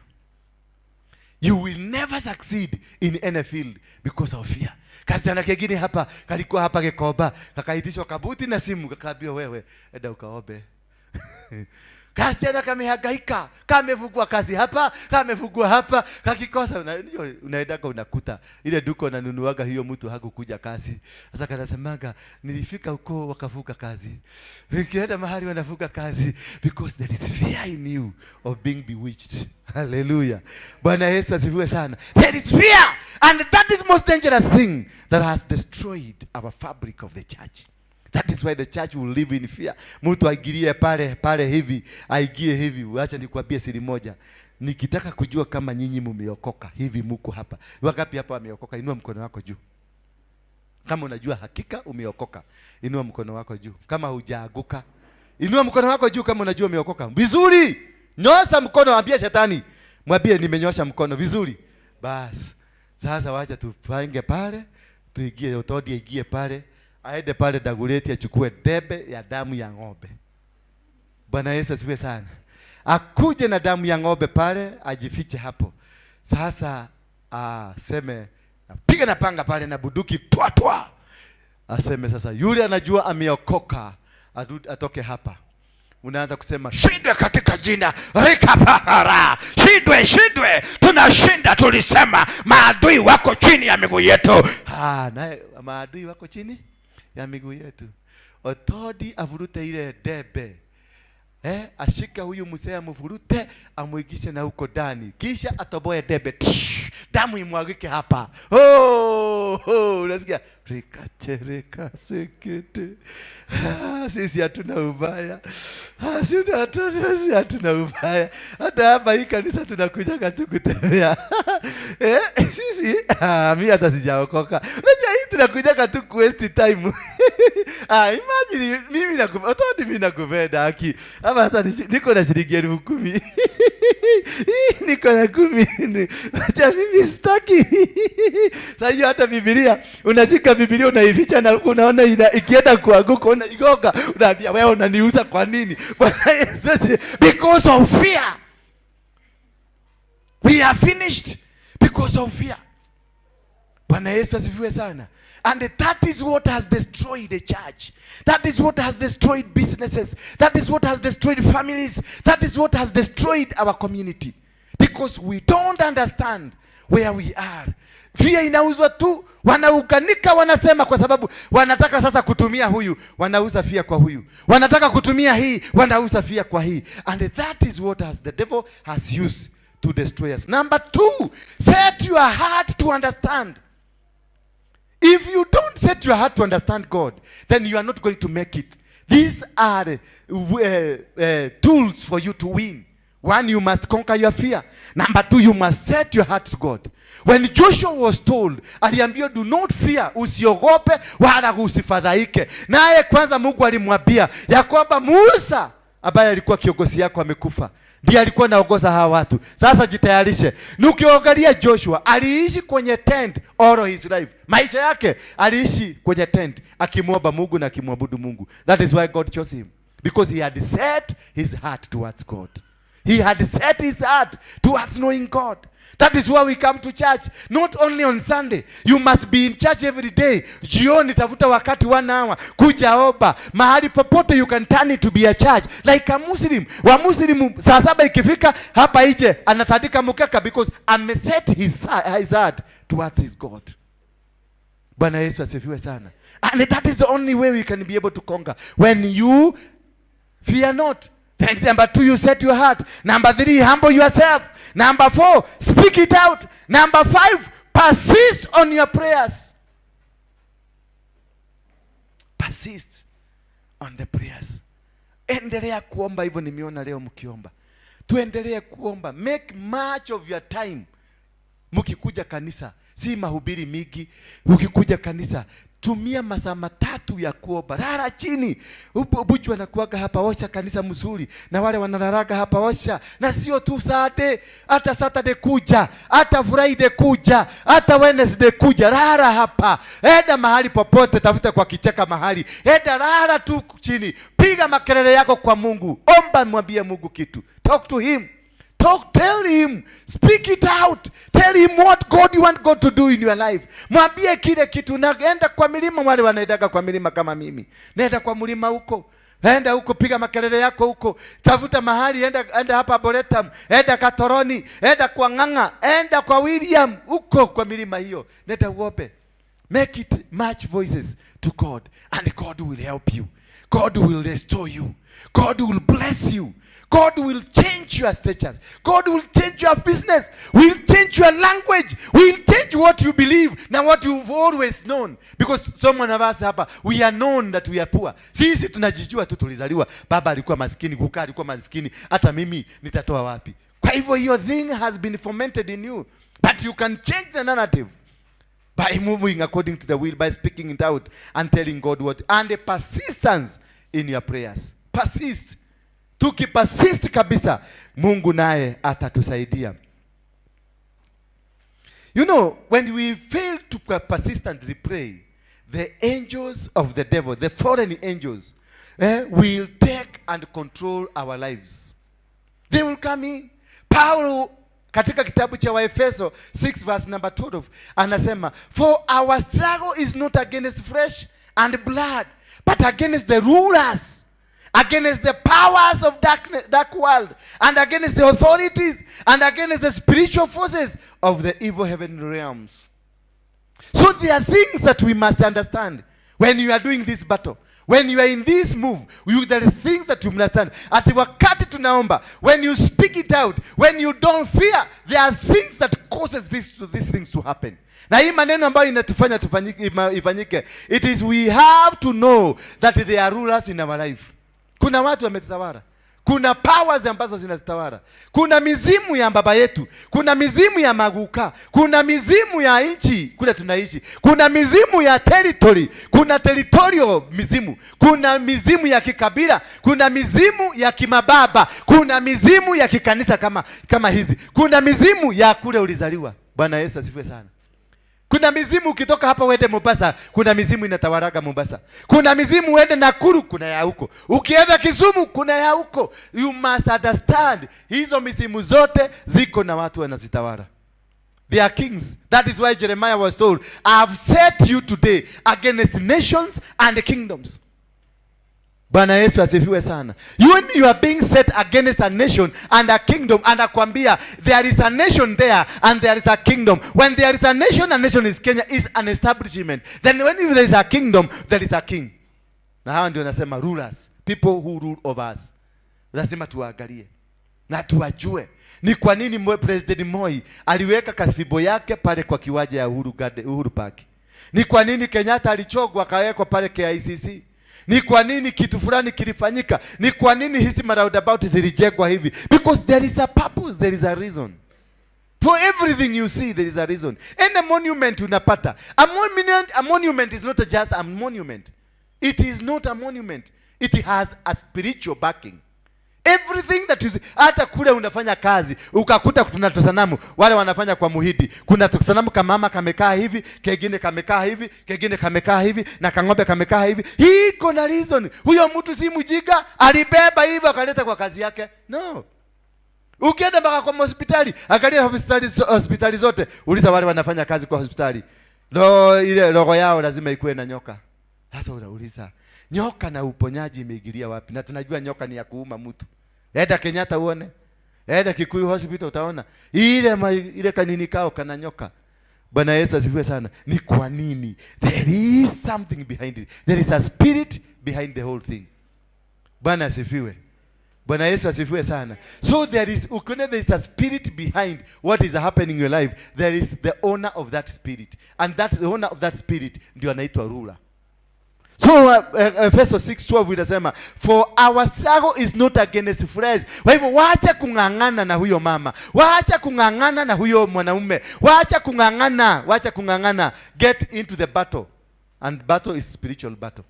A: You will never succeed in any field because of fear. Kasichana kingine hapa kalikuwa hapa Gekoba, kakaitishwa kabuti na simu, kakaambiwa wewe enda ukaombe. Kasichana kamehangaika, kamefungua kazi hapa, kamefungua hapa, kakikosa unaenda unakuta ile duka unanunuaga hiyo mtu hakukuja kazi. Sasa kanasemaga nilifika huko wakafuka kazi. Ukienda mahali wanafuka kazi because there is fear in you of being bewitched. Hallelujah. Bwana Yesu asifiwe sana. There is fear And that is most dangerous thing that has destroyed our fabric of the church. That is why the church will live in fear. Mtu aigirie pale hivi, aigie hivi. Acha nikwambie siri moja. Nikitaka kujua kama nyinyi mmeokoka, hivi mko hapa. Wangapi hapa wameokoka? Inua mkono wako juu. Kama unajua hakika umeokoka, inua mkono wako juu. Kama hujaaguka, inua mkono wako juu kama unajua umeokoka. Vizuri. Nyosha mkono, ambia shetani. Mwambie nimenyosha mkono. Vizuri. Bas. Sasa wacha tupange pale, tuigie utodi igie pale. Aende pale Daguleti achukue debe ya damu ya ng'ombe. Bwana Yesu asifiwe sana. Akuje na damu ya ng'ombe pale, ajifiche hapo. Sasa seme piga na panga pale na buduki twa. Aseme sasa yule anajua ameokoka atoke hapa. Unaanza kusema
B: shindwe katika jina rikapahara. Shindwe. Tunashinda, tulisema maadui wako chini ya miguu yetu.
A: Na maadui wako chini ya miguu yetu. Otodi avurute ile debe. Ashika huyu mzee amvurute, amuigishe na huko ndani. Kisha atoboe debe. Damu imwagike hapa. Unasikia? Rika sekete. Sisi hatuna ubaya. Sisi hatuna ubaya. Hata hapa hii kanisa tunakuja katu kutembea. Sisi mimi hata sijaokoka. Unajua hii tunakuja katu waste time. Imagine mimi nakupenda haki. Hapa hata niko na shilingi 10,000. Niko na 10. Acha mimi sitaki. Sasa hiyo hata Biblia, unashika Biblia unaificha na unaona ikienda kuanguka unaigoga. Unaambia wewe unaniuza kwa nini? Bwana Yesu,
B: because of fear. We are finished because of fear.
A: Bwana Yesu asifiwe sana. And that is what has destroyed the church. That is what has destroyed businesses. That is what has destroyed families. That is what has destroyed our community. Because we don't understand where we are. Fear inauzwa tu, wanaukanika wanasema kwa sababu wanataka sasa kutumia huyu, wanauza fear kwa huyu. Wanataka kutumia hii, wanauza fear kwa hii. And that is what the devil has used to destroy us. Number 2, set your heart to understand. If you don't set your heart to understand God, then you are not going to make it. These are tools for you to win. 1, you must conquer your fear. Number 2, you must set your heart to God. When Joshua was told, aliambiwa do not fear, usiogope wala usifadhaike. Naye kwanza Mungu alimwambia ya kwamba Musa ambaye alikuwa kiongozi yako amekufa. Ndiye alikuwa anaongoza hawa watu. Sasa jitayarishe. Nukiangalia Joshua aliishi kwenye tent all his life. Maisha yake aliishi kwenye tent akimwomba Mungu na akimwabudu Mungu. That is why God chose him, because he had set his heart towards God. He had set his heart towards knowing God. That is why we come to church, not only on Sunday. You must be in church every day. Jioni tafuta wakati 1 hour kuja omba. Mahali popote you can turn it to be a church. Like a Muslim. Wa Muslim saa 7 ikifika hapa ije anatandika mkeka because ameset his heart towards his God. Bwana Yesu asifiwe sana. And that is the only way we can be able to conquer. When you fear not. Then number 2, you set your heart. Number 3, humble yourself. Number 4, speak it out. Number 5, persist on your prayers. Persist on the prayers. Endelea kuomba, hivyo nimeona leo mkiomba. Tuendelee kuomba. Make much of your time. Mkikuja kanisa, si mahubiri mingi. Ukikuja kanisa, tumia masaa 3 ya kuomba. Lala chini. Buju anakuaga hapa, osha kanisa mzuri. Na wale wanalalaga hapa, osha. Na sio tu Saturday, hata Saturday kuja, hata Friday kuja, hata Wednesday kuja. Lala hapa. Enda mahali popote, tafuta kwa kichaka mahali. Enda lala tu chini. Piga makelele yako kwa Mungu. Omba, mwambie Mungu kitu. Talk to him. Tell him, speak it out. Tell him what God you want God to do in your life. Mwambie kile kitu. Naenda kwa milima, wale wanaendaga kwa milima kama mimi. Nenda kwa mlima huko. Enda huko, piga makelele yako huko. Tafuta mahali, enda hapa Boretam, enda Katoroni, enda kwa Ng'ang'a, enda kwa William huko kwa milima hiyo. Nenda uombe. Make it much voices to God and God will help you. God will restore you. God will bless you. God will change your status. God will change your business. Will change your language. Will change what you believe na what you've always known. Because someone of us hapa, we are known that we are poor. Sisi tunajijua tu tulizaliwa. Baba alikuwa maskini, kukaa alikuwa maskini. Hata mimi nitatoa wapi? Kwa hivyo your thing has been fermented in you. But you can change the narrative by moving according to the will, by speaking it out and telling God what. And the persistence in your prayers. Persist. Tukipersist kabisa, Mungu naye atatusaidia. You know, when we fail to persistently pray, the angels of the devil, the foreign angels, will take and control our lives. They will come in. Paulo katika kitabu cha Waefeso 6 verse number 12 anasema, for our struggle is not against flesh and blood, but against the rulers, against the powers of dark world, and against the authorities, and against the spiritual forces of the evil heavenly realms. So there are things that we must understand when you are doing this battle. When you are in this move, there are things that you must understand. Ati wakati tunaomba, when you speak it out, when you don't fear, there are things that causes these things to happen. Na hii maneno ambayo inatufanya ifanyike, it is we have to know that there are rulers in our life. Kuna watu wametutawala. Kuna powers ambazo zinatutawala. Kuna mizimu ya baba yetu. Kuna mizimu ya maguka. Kuna mizimu ya nchi kule tunaishi. Kuna mizimu ya territory. Kuna territorial mizimu. Kuna mizimu ya kikabila. Kuna mizimu ya kimababa. Kuna mizimu ya kikanisa kama hizi. Kuna mizimu ya kule ulizaliwa. Bwana Yesu asifiwe sana. Kuna mizimu ukitoka hapa uende Mombasa, kuna mizimu inatawaraga Mombasa. Kuna mizimu uende Nakuru, kuna ya huko. Ukienda Kisumu, kuna ya huko. You must understand, hizo mizimu zote ziko na watu wanazitawala. They are kings. That is why Jeremiah was told, I have set you today against nations and kingdoms. Bwana Yesu asifiwe sana. You are being set against a nation and a kingdom, and akwambia there is a nation there and there is a kingdom. When there is a nation is Kenya, is an establishment. Then when there is a kingdom, there is a king. Na hawa ndio nasema rulers, people who rule over us. Lazima tuangalie na tuwajue ni kwa nini President Moi aliweka kafibo yake pale kwa kiwanja ya Uhuru Park. Ni kwa nini Kenyatta alichogwa akawekwa pale KICC. Ni kwa nini kitu fulani kilifanyika? Ni kwa nini hizi roundabout zilijengwa hivi? Because there is a purpose, there is a reason. For everything you see, there is a reason. Any monument unapata. A monument is not just a monument. It is not a monument. It has a spiritual backing. Everything that you see, hata kule unafanya kazi, ukakuta kuna tosanamu, wale wanafanya kwa muhidi. Kuna tosanamu kama mama kamekaa hivi, kengine kamekaa hivi, kengine kamekaa hivi, na kang'ombe kamekaa hivi. Hii iko na reason. Huyo mtu si mjinga, alibeba hivyo akaleta kwa kazi yake. No. Ukienda mpaka kwa hospitali, angalia hospitali zote, uliza wale wanafanya kazi kwa hospitali. Ile logo yao lazima ikuwe na nyoka. Sasa unauliza, nyoka na uponyaji imeingilia wapi? Na tunajua nyoka ni ya kuuma mtu. Enda Kenyatta uone. Enda Kikuyu hospital utaona. Ile kanini kao kana nyoka. Bwana Yesu asifiwe sana. Ni kwa nini? There is something behind it. There is a spirit behind the whole thing. Bwana asifiwe. Bwana Yesu asifiwe sana. So there is a spirit behind what is happening in your life. There is the owner of that spirit. And the owner of that spirit ndio anaitwa ruler. So Ephesians 6:12 inasema, for our struggle is not against flesh. Kwa hivyo waacha kungangana na huyo mama, waacha kungangana na huyo mwanaume, waacha kungangana. Get into the battle, and battle is spiritual battle.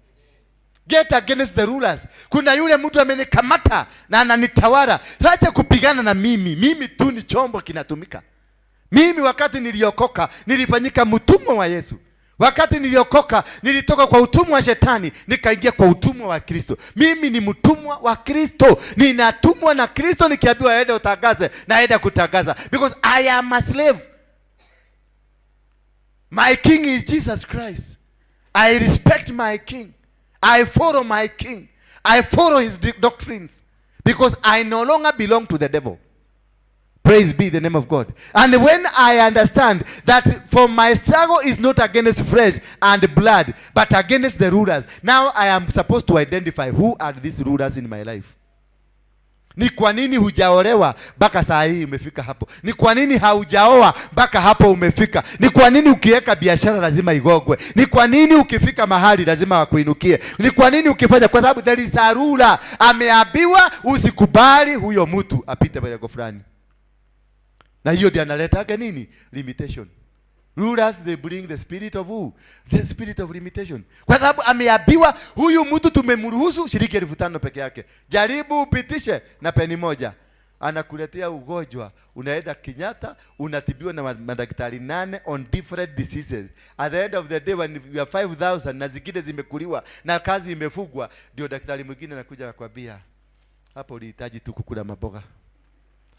A: Get against the rulers. Kuna yule mtu amenikamata na ananitawala. Acha kupigana na mimi tu ni chombo kinatumika. Mimi wakati niliokoka nilifanyika mtumwa wa Yesu. Wakati niliokoka nilitoka kwa utumwa wa shetani nikaingia kwa utumwa wa Kristo. Mimi ni mtumwa wa Kristo. Ninatumwa na Kristo, nikiambiwa aende utangaze naenda kutangaza, because I am a slave. My king is Jesus Christ. I respect my king. I follow my king. I follow his doctrines, because I no longer belong to the devil. Praise be the name of God. And when I understand that for my struggle is not against flesh and blood, but against the rulers, now I am supposed to identify who are these rulers in my life. Ni kwa nini hujaolewa mpaka saa hii umefika hapo? Ni kwa nini haujaoa mpaka hapo umefika? Ni kwa nini ukiweka biashara lazima igogwe? Ni kwa nini ukifika mahali lazima wakuinukie? Ni kwa nini ukifanya? Kwa sababu there is a ruler. Ameambiwa usikubali huyo mtu apite mbele yako fulani. Na hiyo ndio analeta nini? Limitation. Rulers, they bring the spirit of who? The spirit of limitation. Kwa sababu ameambiwa huyu mtu tumemruhusu shilingi 5,000 peke yake. Jaribu upitishe na peni moja. Anakuletea ugonjwa, unaenda Kenyatta, unatibiwa na madaktari 8 on different diseases. At the end of the day when you have 5,000 na zingine zimekuliwa na kazi imefugwa, ndio daktari mwingine anakuja anakuambia, hapo ulihitaji tu kukula maboga.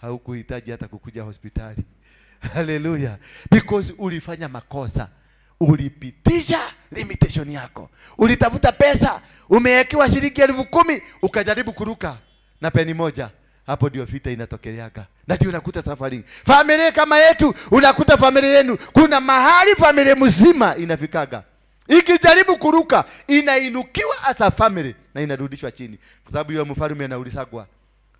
A: Haukuhitaji hata kukuja hospitali. Hallelujah. Because ulifanya makosa. Ulipitisha limitation yako. Ulitafuta pesa, umewekewa shilingi 10,000, ukajaribu kuruka na peni moja. Hapo ndio vita inatokeleaga. Na ndio unakuta safari. Familia kama yetu, unakuta familia yenu, kuna mahali familia mzima inafikaga. Ikijaribu kuruka, inainukiwa as a family na inarudishwa chini. Kwa sababu yule mfalme anaulizagwa,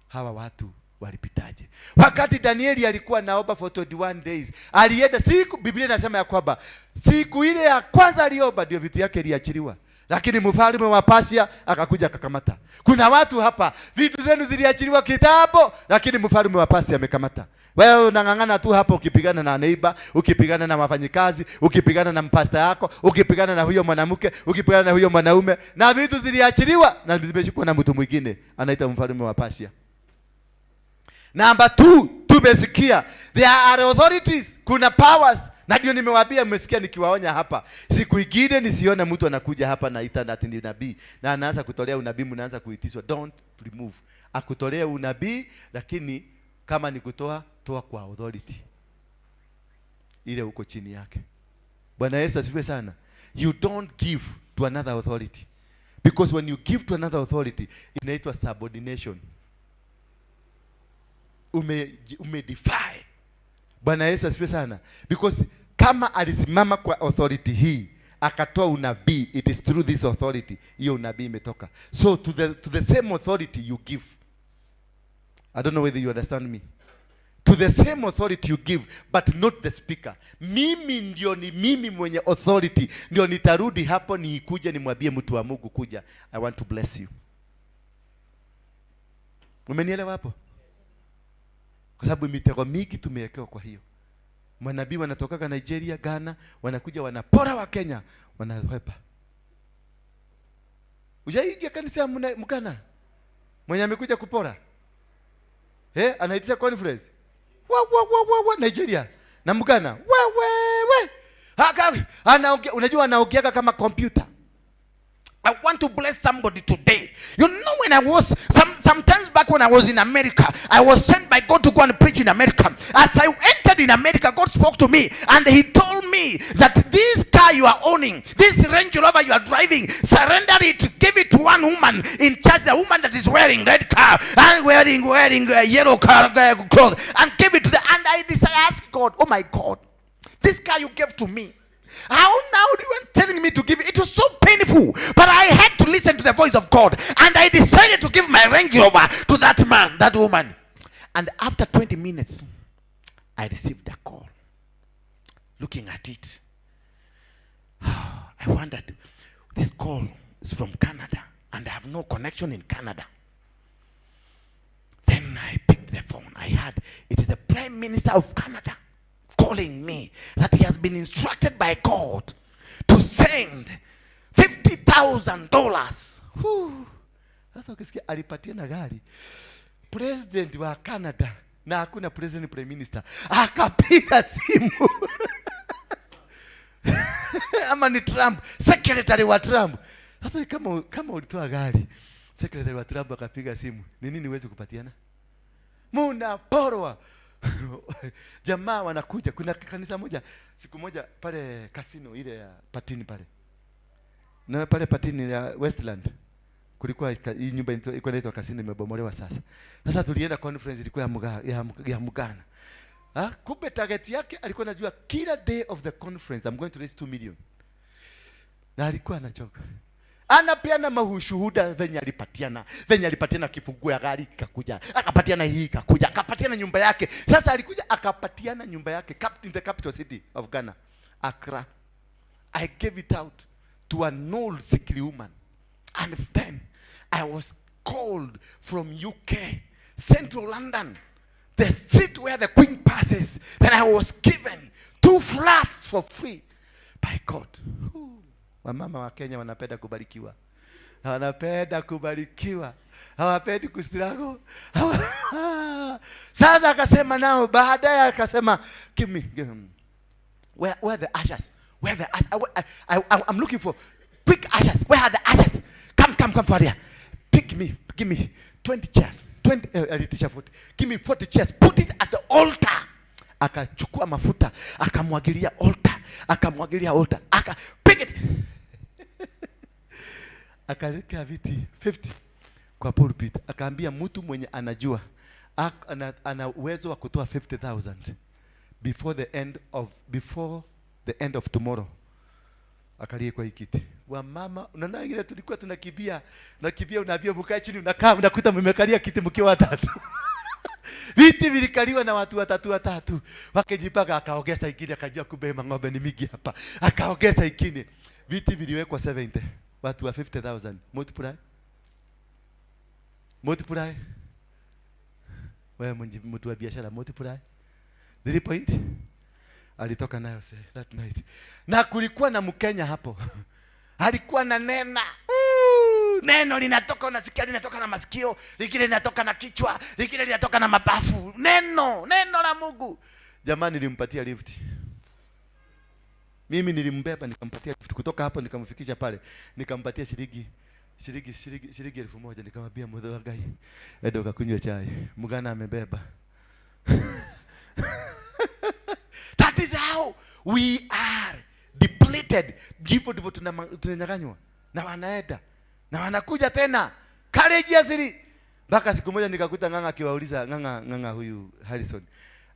A: hawa watu walipitaje? Wakati Danieli alikuwa naomba for 21 days, alienda siku, Biblia inasema ya kwamba siku ile ya kwanza aliomba ndio vitu yake iliachiliwa. Lakini mfalme wa Persia akakuja akakamata. Kuna watu hapa vitu zenu ziliachiliwa kitambo, lakini mfalme wa Persia amekamata. Wewe unang'ang'ana tu hapo, ukipigana na neighbor, ukipigana na wafanyikazi, ukipigana na mpasta yako, ukipigana na huyo mwanamke, ukipigana na huyo mwanaume, na vitu ziliachiliwa na zimeshikwa na mtu mwingine anaita mfalme wa Persia. Number 2, tumesikia there are authorities, kuna powers. Na ndio nimewaambia, mmesikia nikiwaonya hapa. Siku ingine nisione mtu anakuja hapa na ita that ni nabii na anaanza kutolea unabii, mnaanza kuitishwa. Don't remove. Akutolea unabii, lakini kama ni kutoa, toa kwa authority ile uko chini yake. Bwana Yesu asifiwe sana. You don't give to another authority, because when you give to another authority inaitwa subordination. Umedefy. Bwana Yesu asifiwe sana. Because kama alisimama kwa authority hii akatoa unabii, it is through this authority hiyo unabii imetoka. So to the same authority you give. I don't know whether you understand me. To the same authority you give, but not the speaker. Mimi ndio ni mimi mwenye authority, ndio nitarudi hapo nikuje nimwambie mtu wa Mungu kuja, I want to bless you. Umenielewa hapo? Kwa sababu mitego mingi tumewekewa. Kwa hiyo manabii wanatoka Nigeria, Ghana, wanakuja wanapora wa Kenya, wanahepa. Ujaingia kanisa Mgana mwenye amekuja kupora, anaitisha conference wa Nigeria na Mgana we anaongea, unajua anaongea kama computer. I want to bless somebody today. You know, when I was sometimes back when I was in America, I was sent by God to go and preach in America. As I entered in America, God spoke to me and he told me that this car you are owning, this Range Rover you are driving, surrender it, give it to one woman in church, the woman that is wearing red car and wearing yellow car clothes, and give it to the. And I asked God, oh my God, this car you gave to me, how now do you want telling me to give it? It was so painful, but I had to listen to the voice of God, and I decided to give my Range Rover to that man, that woman. And after 20 minutes, I received a call. Looking at it, I wondered, this call is from Canada, and I have no connection in Canada. Then I picked the phone. I heard it is the Prime Minister of Canada calling me that he has been instructed by God to send $50,000. Sasa ukisikia alipatia na gari president wa Canada na hakuna president prime minister, akapiga simu ama ni Trump, secretary wa Trump. Sasa kama ulitoa gari, secretary wa Trump akapiga simu, ni nini uweze kupatiana? Munaporwa. Jamaa wanakuja. Kuna kanisa moja siku moja pale casino ile ya Patini pale, na pale Patini ya Westland Kulikuwa hii nyumba ilikuwa inaitwa Casino, imebomolewa sasa. Sasa tulienda conference, ilikuwa ya Mugana. Kumbe target yake alikuwa anajua kila day of the conference I'm going to raise 2 million. Na alikuwa anachoka. Anapeana mahushuhuda venye alipatiana kifunguo ya gari kikakuja, akapatiana hii kakuja, akapatiana nyumba yake. Sasa alikuja akapatiana nyumba yake in the capital city of Ghana, Accra. I gave it out to an old sickly woman. And then I was called from UK, Central London, the street where the Queen passes. Then I was given 2 flats for free by God. Wamama wa Kenya wanapenda kubarikiwa. Wanapenda kubarikiwa. Hawapendi kustruggle. Sasa akasema nao, baadaye akasema, give me. Where are the ashes? Where the ashes? I'm looking for quick ashes. Where are the ashes? Come for here. Give me 20 chairs. 40. Give me 40 chairs. Put it at the altar. Akachukua mafuta, akamwagilia altar. Pick it. Akaleka viti 50 kwa pulpit. Akaambia mtu mwenye anajua ana uwezo wa kutoa 50,000 before the end of tomorrow. Akalie kwa kiti. Wa mama, unaona ile tulikuwa tunakimbia unaambia mkae chini, unakaa unakuta mmekalia kiti mkiwa watatu. Viti vilikaliwa na watu watatu. Wakijipaka akaongeza ingine, akajua kumbe ng'ombe ni mingi hapa. Akaongeza ingine. Viti viliwekwa 70. Watu wa 50,000. Multiply. Wewe mtu wa biashara multiply. 3 point. Alitoka nayo that night. Na kulikuwa na Mkenya hapo. Alikuwa na nena. Neno linatoka, unasikia linatoka na masikio, lingine linatoka na kichwa, lingine linatoka na mapafu. Neno la Mungu. Jamani, nilimpatia lift. Mimi nilimbeba nikampatia lift kutoka hapo nikamfikisha pale. Nikampatia shilingi 1,000, nikamwambia mudhagai, endo kakunywe chai. Mugana amebeba. That is how we are depleted. Jipo ndivyo tunanyang'anywa na wanaenda na wanakuja tena courageously. Mpaka siku moja nikakuta ng'anga akiwauliza ng'anga huyu Harrison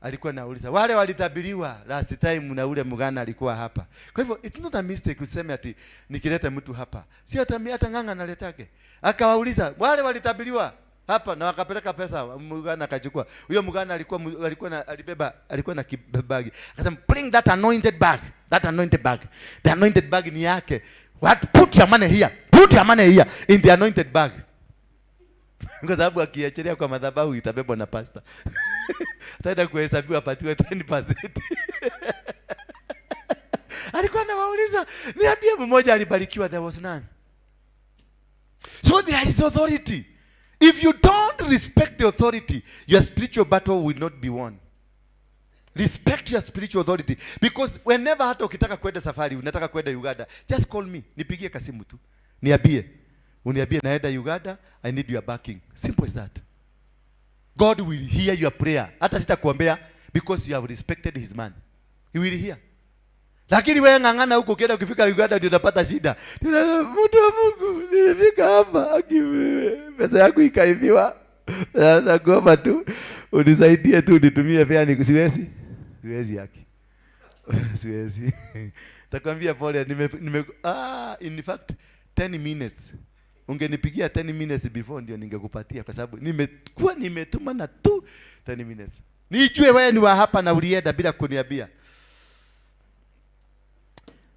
A: alikuwa anauliza wale walitabiriwa last time na ule Mugana alikuwa hapa. Kwa hivyo it's not a mistake useme ati nikileta mtu hapa. Sio hata ng'anga analetake. Akawauliza wale walitabiriwa hapa na wakapeleka pesa, Mugana akachukua. Huyo Mugana alikuwa na kibagi. Akasema bring that anointed bag. The anointed bag ni yake. Put your money here in the anointed bag. Kwa sababu akiachilia kwa madhabahu itabebwa na pastor. Ataenda kuhesabiwa apatiwe 10%. Alikuwa anawauliza, niambie mmoja alibarikiwa, there was none. So there is authority. If you don't respect the authority, your spiritual battle will not be won. Respect your spiritual authority, because whenever hata ukitaka kwenda safari, unataka kwenda Uganda, just call me, nipigie kasimu tu. Uniambie naenda Uganda, I need your backing. Simple as that. God will hear your prayer. Hata sitakuombea because you have respected his man. He will hear. Lakini wewe ng'ang'ana huko, ukienda ukifika Uganda ndio unapata shida. Mtu wa Mungu, nilifika hapa pesa yangu ikaibiwa. Na kuomba tu unisaidie tu nitumie fare, ni siwezi yake. Siwezi. Takwambia pole, in fact 10 minutes. Ungenipigia 10 minutes before ndio ningekupatia, kwa sababu nimetuma na tu 10 minutes. Nijue wewe ni wa hapa na ulienda bila kuniambia.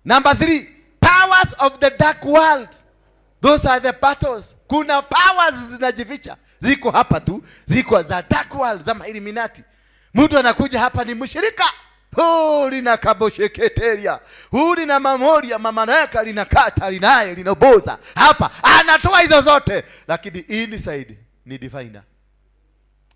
A: Number 3, powers of the dark world. Those are the battles. Kuna powers zinajificha. Ziko hapa tu, ziko za dark world, za Illuminati. Mtu anakuja hapa ni mshirika. Lina kabosheketeria. Lina mamoria, mamanaka linakata, linaye, linoboza. Hapa anatoa hizo zote, lakini inside ni diviner.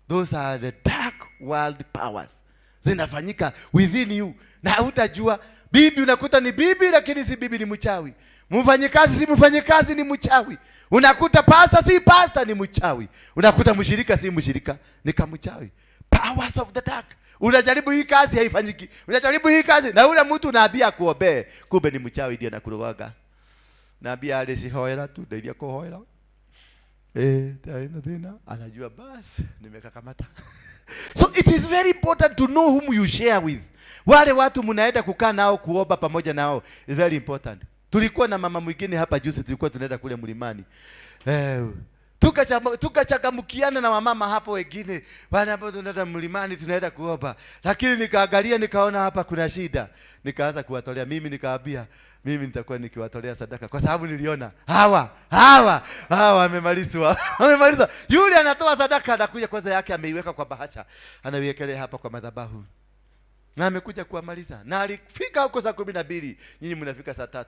A: Those are the dark world powers. Zinafanyika within you. Na hutajua. Bibi unakuta ni bibi, lakini si bibi, ni mchawi. Mfanyikazi si mfanyikazi, ni mchawi. Unakuta pasta si pasta, ni mchawi. Unakuta mshirika si mshirika, ni kamchawi. Powers of the dark. Unajaribu hii kazi haifanyiki. Unajaribu hii kazi na ule mtu unaambia kuombe, kumbe ni mchawi ndiye anakuroga. Naambia ale si hoera tu, ndio kuhoera. tena anajua basi nimekakamata. So it is very important to know whom you share with. Wale watu mnaenda kukaa nao kuomba pamoja nao is very important. Tulikuwa na mama mwingine hapa juzi, tulikuwa tunaenda kule mlimani. Tukachangamkiana na wamama hapo wengine. Bwana hapo tunaenda mlimani tunaenda kuomba. Lakini nikaangalia nikaona hapa kuna shida. Nikaanza kuwatolea, mimi nikaambia mimi nitakuwa nikiwatolea sadaka kwa sababu niliona hawa wamemalizwa. Yule anatoa sadaka anakuja kwanza yake ameiweka kwa bahasha. Anaiwekelea hapa kwa madhabahu. Na amekuja kuamaliza. Na alifika huko saa 12, nyinyi mnafika saa 3.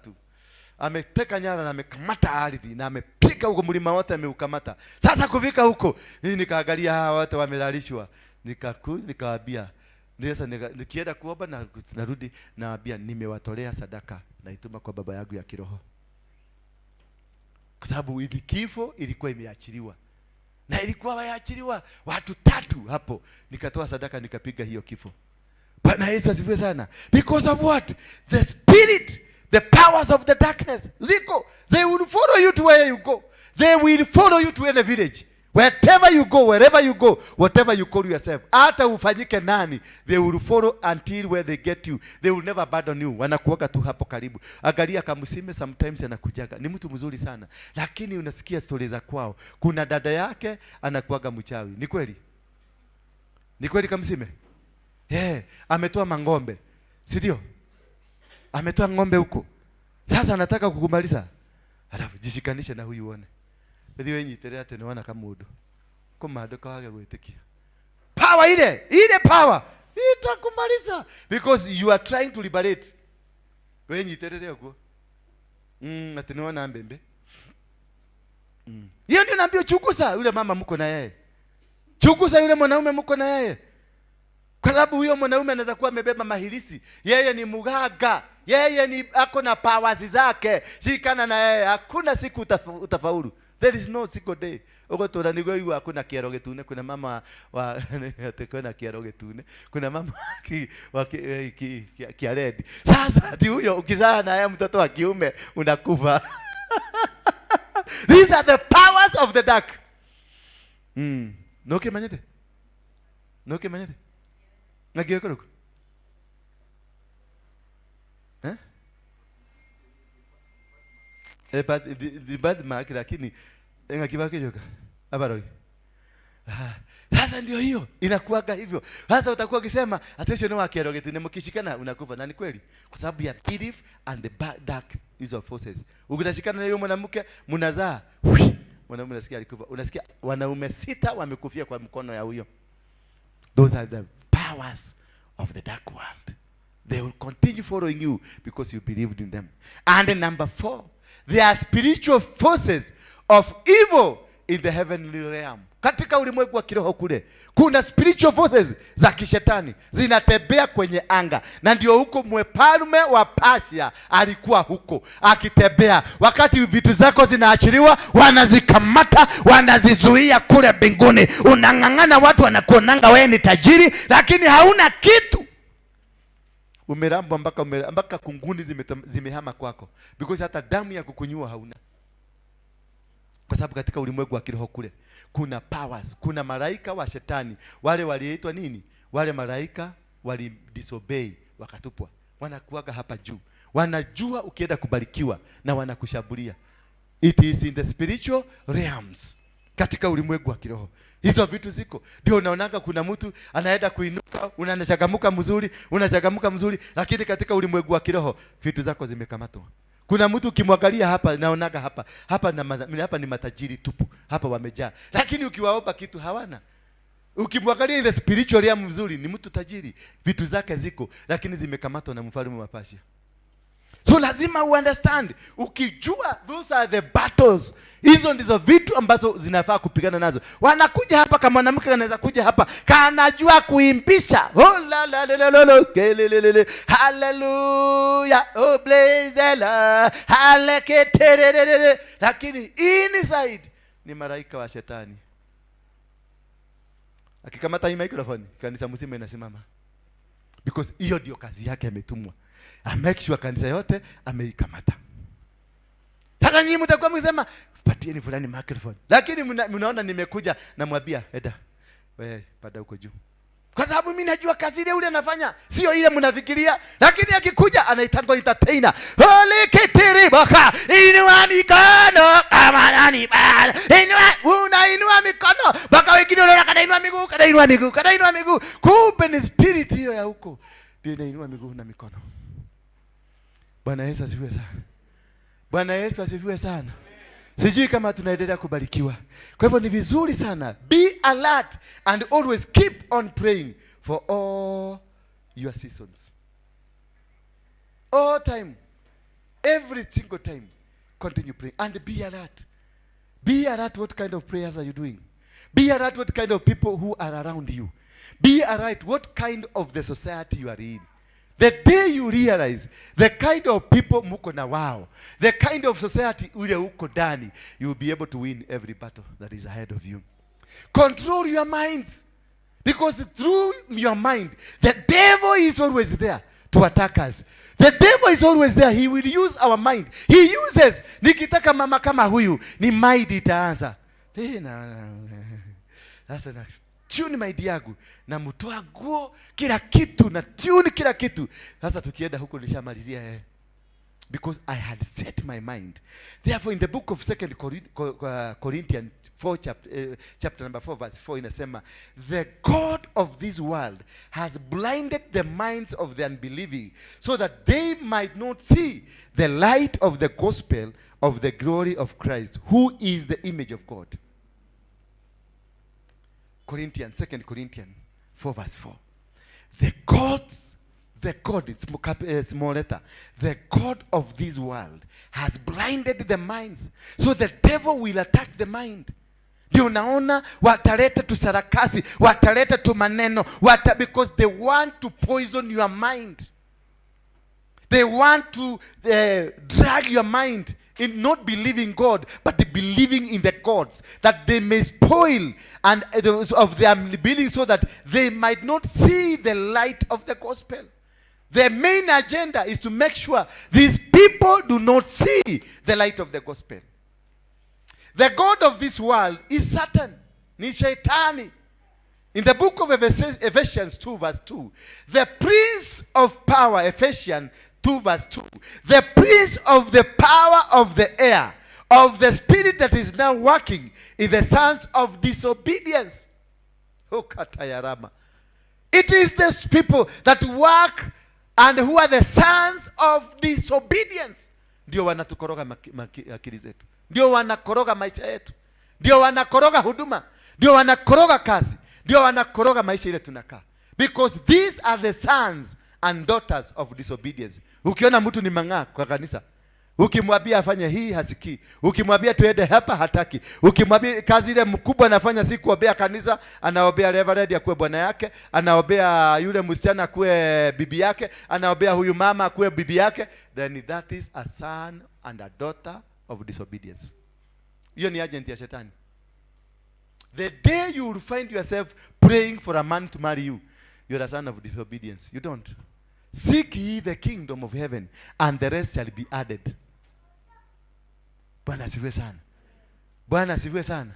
A: Ameteka nyara na amekamata ardhi na amepiga huko mlima wote ameukamata. Sasa kufika huko, mimi nikaangalia hawa watu wamelalishwa. Nikawaambia, sasa nikienda kuomba na narudi naambia nimewatolea sadaka naituma kwa baba yangu ya kiroho. Kwa sababu ili kifo ilikuwa imeachiliwa. Na ilikuwa waachiliwa watu 3 hapo. Nikatoa sadaka nikapiga hiyo kifo. Bwana Yesu asifiwe sana. Because of what? The spirit, the powers of the darkness. Ziko. They will follow you to where you go. They will follow you to any village. Wherever you go, whatever you call yourself. Hata ufanyike nani, they will follow until where they get you. They will never abandon you. Wanakuweka tu hapo karibu. Angalia Kamusime sometimes anakujaga. Ni mtu mzuri sana. Lakini unasikia stories za kwao. Kuna dada yake anakuaga mchawi. Ni kweli? Ni kweli Kamusime? Ametoa mangombe. Si ndio? Ametoa ngombe huko. Sasa anataka kukumaliza. Alafu jishikanishe na huyu uone. Ndio wenyi tere naona kama udo. Koma ndo kawage gwetikia. Power ile power itakumaliza because you are trying to liberate. Wenyi tere huko. Atinaona mbembe. Hiyo ndio naambia chukusa yule mama mko na yeye. Chukusa yule mwanaume mko na yeye. Kwa sababu huyo mwanaume anaweza kuwa amebeba mahirisi. Yeye ni muganga. Yeye ni ako na powers zake. Shikana na yeye. Hakuna siku utafaulu. There is no single day. Uko tora nigo yu hakuna kiero getune. Kuna mama wa atekona kiero getune. Kuna mama wa kiaredi. Sasa ati huyo ukizaa na yeye mtoto wa kiume unakufa. These are the powers of the dark. Noke manyete. Nagiye koko. The bad mark lakini ngakibake joka. Abarogi. Sasa ndio hiyo inakuaga hivyo. Sasa utakuwa ukisema attention no wakiaroge tu mkishikana unakufa. Na ni kweli kwa sababu ya belief and the dark is of forces. Ukitashikana na hiyo mwanamke mnazaa. Mwanaume unasikia alikufa. Unasikia wanaume 6 wamekufia kwa mkono ya huyo. Those are the powers of the dark world. They will continue following you because you believed in them. And number 4, there are spiritual forces of evil in the heavenly realm. Katika ulimwengu wa kiroho kule kuna spiritual forces za kishetani zinatembea kwenye anga, na ndio huko mfalme wa Persia alikuwa huko akitembea. Wakati vitu zako zinaachiliwa, wanazikamata, wanazizuia kule mbinguni. Unang'ang'ana, watu wanakuonanga wewe ni tajiri lakini hauna kitu. Umerambwa mpaka kunguni zimehama kwako because hata damu ya kukunyua hauna. Kwa sababu katika ulimwengu wa kiroho kule kuna powers, kuna malaika wa shetani. Wale waliitwa nini? Wale malaika wali disobey wakatupwa. Wanakuaga hapa juu. Wanajua ukienda kubarikiwa na wanakushambulia. It is in the spiritual realms. Katika ulimwengu wa kiroho hizo vitu ziko. Ndio unaonaga kuna mtu anaenda kuinuka, unachagamuka mzuri, lakini katika ulimwengu wa kiroho vitu zako zimekamatwa. Kuna mtu ukimwangalia hapa naonaga hapa ni matajiri tupu. Hapa wamejaa. Lakini ukiwaomba kitu hawana. Ukimwangalia in the spiritual realm mzuri ni mtu tajiri. Vitu zake ziko lakini zimekamatwa na mfalme wa Persia. So lazima understand, ukijua those are the battles. Hizo ndizo vitu ambazo zinafaa kupigana nazo. Wanakuja hapa kama mwanamke anaweza kuja hapa kanajua kuimbisha. Oh la la la la la kelele. Hallelujah. Oh praise the Lord. Hallelujah. Lakini inside ni malaika wa shetani. Akikamata hii microphone, kanisa mzima inasimama. Because hiyo ndio kazi yake ametumwa. Make sure kanisa yote ameikamata. Sasa nyinyi mtakuwa mkisema patieni fulani microphone. Lakini mnaona nimekuja namwambia eda wewe pada huko juu. Kwa sababu mimi najua kazi ile ule anafanya sio ile mnafikiria, lakini akikuja anaitangwa entertainer. Holy kitiriboka, inua mikono kama nani bana. Unainua mikono mpaka wengine wanaona kanainua miguu. Kumbe ni spirit hiyo ya huko. Ndio inainua miguu na mikono. Bwana Yesu asifiwe sana. Bwana Yesu asifiwe sana. Sijui kama tunaendelea kubarikiwa. Kwa hivyo ni vizuri sana. Be alert and always keep on praying for all your seasons. All time. Every single time. Continue praying and be alert. Be alert what kind of prayers are you doing. Be alert what kind of people who are around you. Be alert what kind of the society you are in. The day you realize the kind of people muko na wao, the kind of society ule uko ndani, you will be able to win every battle that is ahead of you. Control your minds, because through your mind, the devil is always there to attack us. The devil is always there. He will use our mind. He uses, nikitaka mama kama huyu, ni mind itaanza. That's the next. Tune mind yangu na mtoa nguo kila kitu na tune kila kitu. Sasa tukienda huko nishamalizia because I had set my mind. Therefore in the book of 2 Corinthians 4 chapter number 4 verse 4 inasema, the God of this world has blinded the minds of the unbelieving so that they might not see the light of the gospel of the glory of Christ, who is the image of God. 2 Corinthians 4 verse 4. The God, small letter, the God of this world has blinded the minds. So the devil will attack the mind. Ndio unaona wataleta tu sarakasi, wataleta tu maneno, because they want to poison your mind. They want to drag your mind in not believing God, but believing in the gods, that they may spoil and of their believing, so that they might not see the light of the gospel. Their main agenda is to make sure these people do not see the light of the gospel. The God of this world is Satan, ni Shaitani. In the book of Ephesians 2 verse 2, the prince of power, Ephesians 2 verse 2, the prince of the power of the air, of the spirit that is now working in the sons of disobedience. Oh, Katayarama. It is those people that work and who are the sons of disobedience. Ndio wanatukoroga akili zetu. Ndio wanakoroga maisha yetu. Ndio wanakoroga huduma. Ndio wanakoroga kazi. Ndio wanakoroga maisha ile tunakaa. Because these are the sons and daughters of disobedience. Ukiona mtu ni mang'aa kwa kanisa, ukimwambia afanye hii hasikii, ukimwambia tuende hapa hataki, ukimwambia kazi ile mkubwa anafanya si kuombea kanisa, anaombea reverend akuwe bwana yake, anaombea yule msichana akuwe bibi yake, anaombea huyu mama akuwe bibi yake, then that is a son and a daughter of disobedience. Hiyo ni agent ya shetani. The day you will find yourself praying for a man to marry you, you're a son of disobedience. You don't. Seek ye the kingdom of heaven, and the rest shall be added. Bwana asifiwe sana. Bwana asifiwe sana.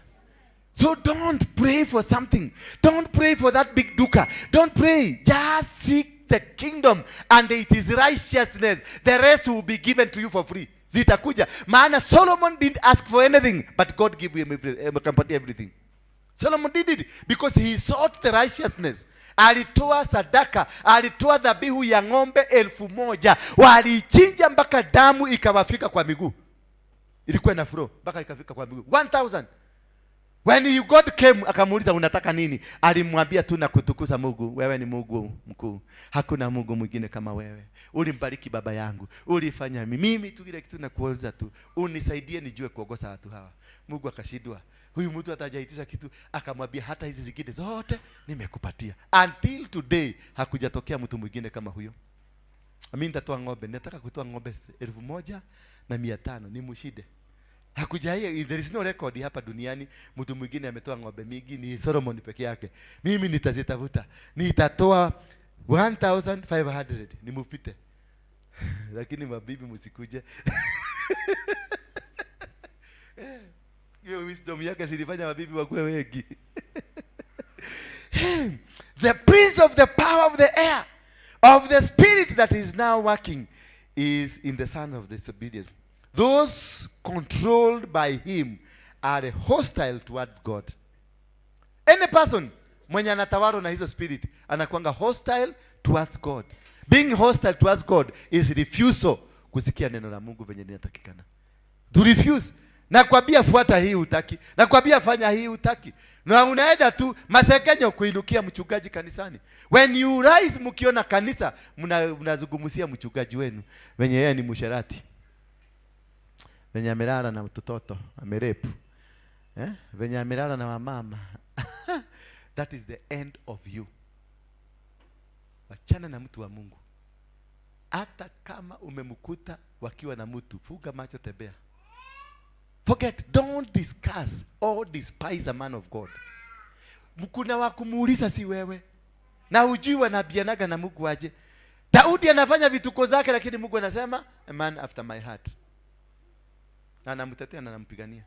A: So don't pray for something. Don't pray for that big duka. Don't pray. Just seek the kingdom, and it is righteousness. The rest will be given to you for free. Zitakuja. Maana Solomon didn't ask for anything, but God gave him everything. Solomon did it because he sought the righteousness. Alitoa sadaka, alitoa dhabihu ya ng'ombe 1,000. Walichinja mpaka damu ikawafika kwa miguu. Ilikuwa na flow mpaka ikafika kwa miguu. 1,000. When God came akamuuliza unataka nini? Alimwambia tu na kutukuza Mungu. Wewe ni Mungu mkuu. Hakuna Mungu mwingine kama wewe. Ulimbariki baba yangu. Ulifanya mimi tu kile kitu nakuuliza tu. Unisaidie nijue kuongoza watu hawa. Mungu akashindwa. Huyu mtu atajaitisha kitu, akamwambia hata hizi zingine zote nimekupatia. Until today hakujatokea mtu mwingine kama huyo. Mimi nitatoa ng'ombe, nataka kutoa ng'ombe 1,500 ni mshide. Hakujai, there is no record hapa duniani mtu mwingine ametoa ng'ombe mingi, ni Solomon peke yake. Mimi nitazitafuta. Nitatoa 1,500 nimupite. Lakini mabibi msikuje. Hiyo wisdom yake silifanya mabibi wakuwe wengi. The prince of the power of the air, of the spirit that is now working, is in the sons of disobedience. Those controlled by him are hostile towards God. Any person mwenye anatawala na hizo spirit anakuanga hostile towards God. Being hostile towards God is refusal kusikia neno la Mungu venye linatakikana. To refuse. Nakwambia fuata hii utaki. Nakwambia fanya hii utaki. Na unaenda tu masekenyo kuinukia mchungaji kanisani. When you rise mkiona kanisa mnazungumzia mchungaji wenu venye yeye ni msherati. Venye amelala na mtoto, amerepu. Venye amelala na mama. That is the end of you. Wachana na mtu wa Mungu. Hata kama umemkuta wakiwa na mtu, fuga macho, tembea. Forget, don't discuss or despise a man of God. Mkuna wa kumuuliza si wewe. Na hujui wanabianaga na Mungu aje. Daudi anafanya vituko zake lakini Mungu anasema a man after my heart. Na anamtetea na anampigania.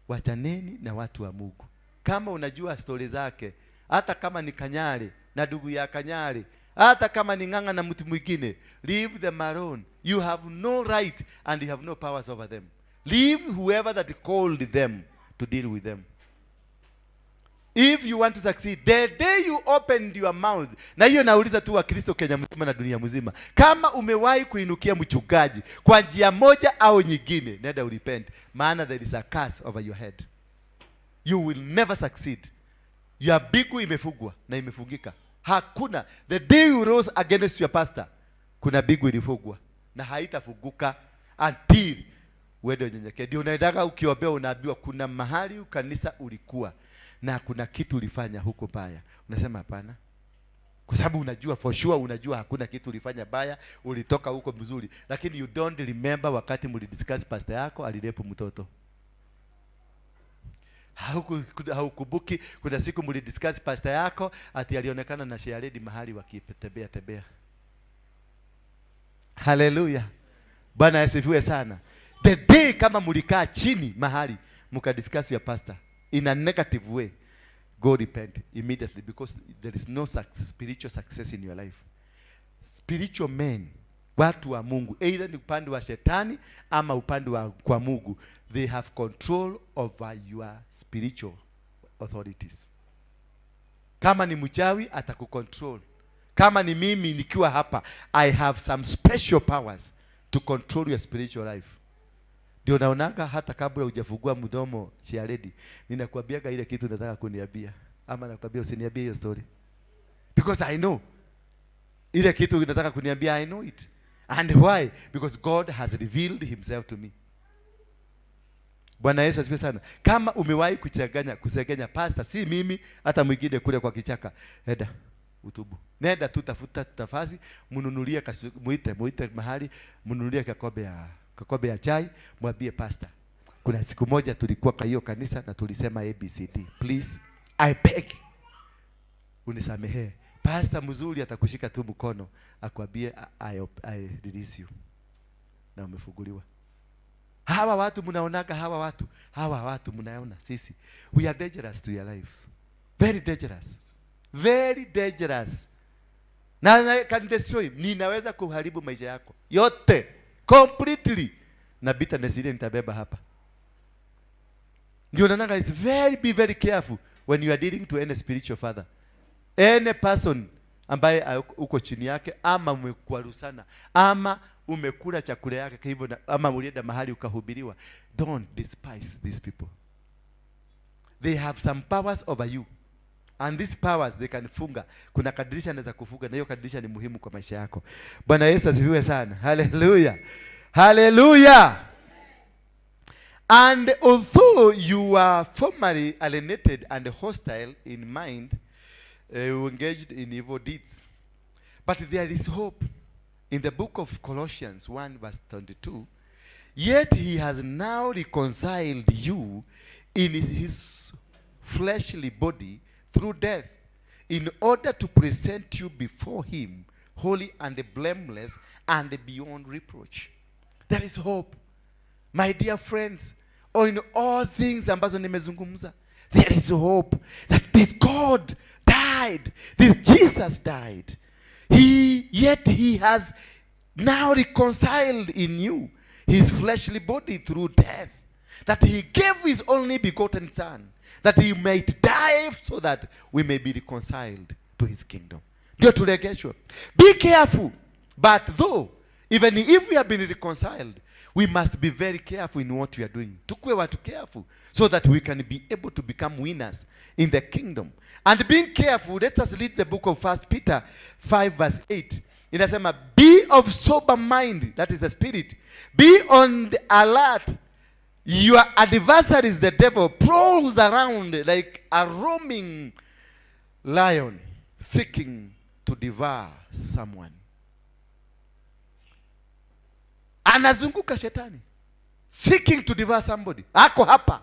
A: Wachaneni na watu wa Mungu. Kama unajua story zake, hata kama ni Kanyari na ndugu ya Kanyari, hata kama ni Ng'ang'a na mtu mwingine, leave them alone. You have no right and you have no powers over them. Leave whoever that called them to deal with them. If you want to succeed, the day you opened your mouth, na hiyo nauliza tu wa Kristo Kenya mzima na dunia mzima, kama umewahi kuinukia mchungaji kwa njia moja au nyingine, nenda urepent, maana there is a curse over your head. You will never succeed. Your bigu imefungwa na imefungika. Hakuna. The day you rose against your pastor, kuna bigu ilifungwa na haitafunguka until wewe unyenyekee. Ndio unaendaga ukiombea unaambiwa kuna mahali kanisa ulikuwa na kuna kitu ulifanya huko baya. Unasema hapana. Kwa sababu unajua for sure, unajua hakuna kitu ulifanya baya, ulitoka huko mzuri, lakini you don't remember wakati mlidiscuss pastor yako alirepu mtoto. Haukubuki kuna siku mlidiscuss pastor yako ati alionekana na shearedi mahali wakitembea tembea. Hallelujah. Bwana asifiwe sana. The day kama mlikaa chini mahali mkadiscuss your pastor in a negative way, go repent immediately, because there is no spiritual success in your life. Spiritual men, watu wa Mungu, either ni upande wa shetani ama upande wa kwa Mungu, they have control over your spiritual authorities. Kama ni mchawi atakucontrol. Kama ni mimi nikiwa hapa, I have some special powers to control your spiritual life. Ndio naonaga hata kabla hujafungua mdomo Shiaredi, ninakuambiaga ile kitu nataka kuniambia, ama nakwambia usiniambie hiyo story, because I know ile kitu nataka kuniambia, I know it. And why? Because God has revealed himself to me. Bwana Yesu asifiwe sana. Kama umewahi kusegenya pastor, si mimi hata mwingine kule kwa kichaka, nenda utubu. Nenda tu tafuta tafasi, mnunulie muite mahali, mnunulie kakobe ya chai, mwambie pastor, kuna siku moja tulikuwa kwa hiyo kanisa na tulisema ABCD. Please, I beg, unisamehe. Pastor mzuri atakushika tu mkono, akwambie I release you. Na umefunguliwa. Hawa watu mnaonaga, hawa watu mnaona sisi, we are dangerous to your life. Very dangerous. Very dangerous. Na can destroy. Ninaweza kuharibu maisha yako yote completely. Na bitterness ile nitabeba hapa. Ndio naona guys, be very careful when you are dealing to any spiritual father. Any person ambaye uko chini yake, ama umekwarusana, ama umekula chakula yake kwa hivyo, ama ulienda mahali ukahubiriwa, don't despise these people. They have some powers over you. And these powers they can funga. Kuna kadirisha anaweza kufunga, na hiyo kadirisha ni muhimu kwa maisha yako. Bwana Yesu asifiwe sana. Hallelujah. Hallelujah. And although you are formerly alienated and hostile in mind, engaged in evil deeds, but there is hope. In the book of Colossians 1 verse 22, yet he has now reconciled you in his fleshly body through death, in order to present you before him holy and blameless and beyond reproach. There is hope. My dear friends, or in all things ambazo nimezungumza, there is hope that this God died, this Jesus died. Yet he has now reconciled in you his fleshly body through death, that he gave his only begotten son, that he might die so that we may be reconciled to his kingdom. Ndio turegeshwe. Be careful. But though, even if we have been reconciled, we must be very careful in what we are doing. Tukue watu careful so that we can be able to become winners in the kingdom. And being careful, let us read the book of 1 Peter 5 verse 8. Inasema, be of sober mind, that is the spirit. Be on the alert. Your adversary is the devil, prowls around like a roaming lion, seeking to devour someone. Anazunguka shetani, seeking to devour somebody. Ako hapa.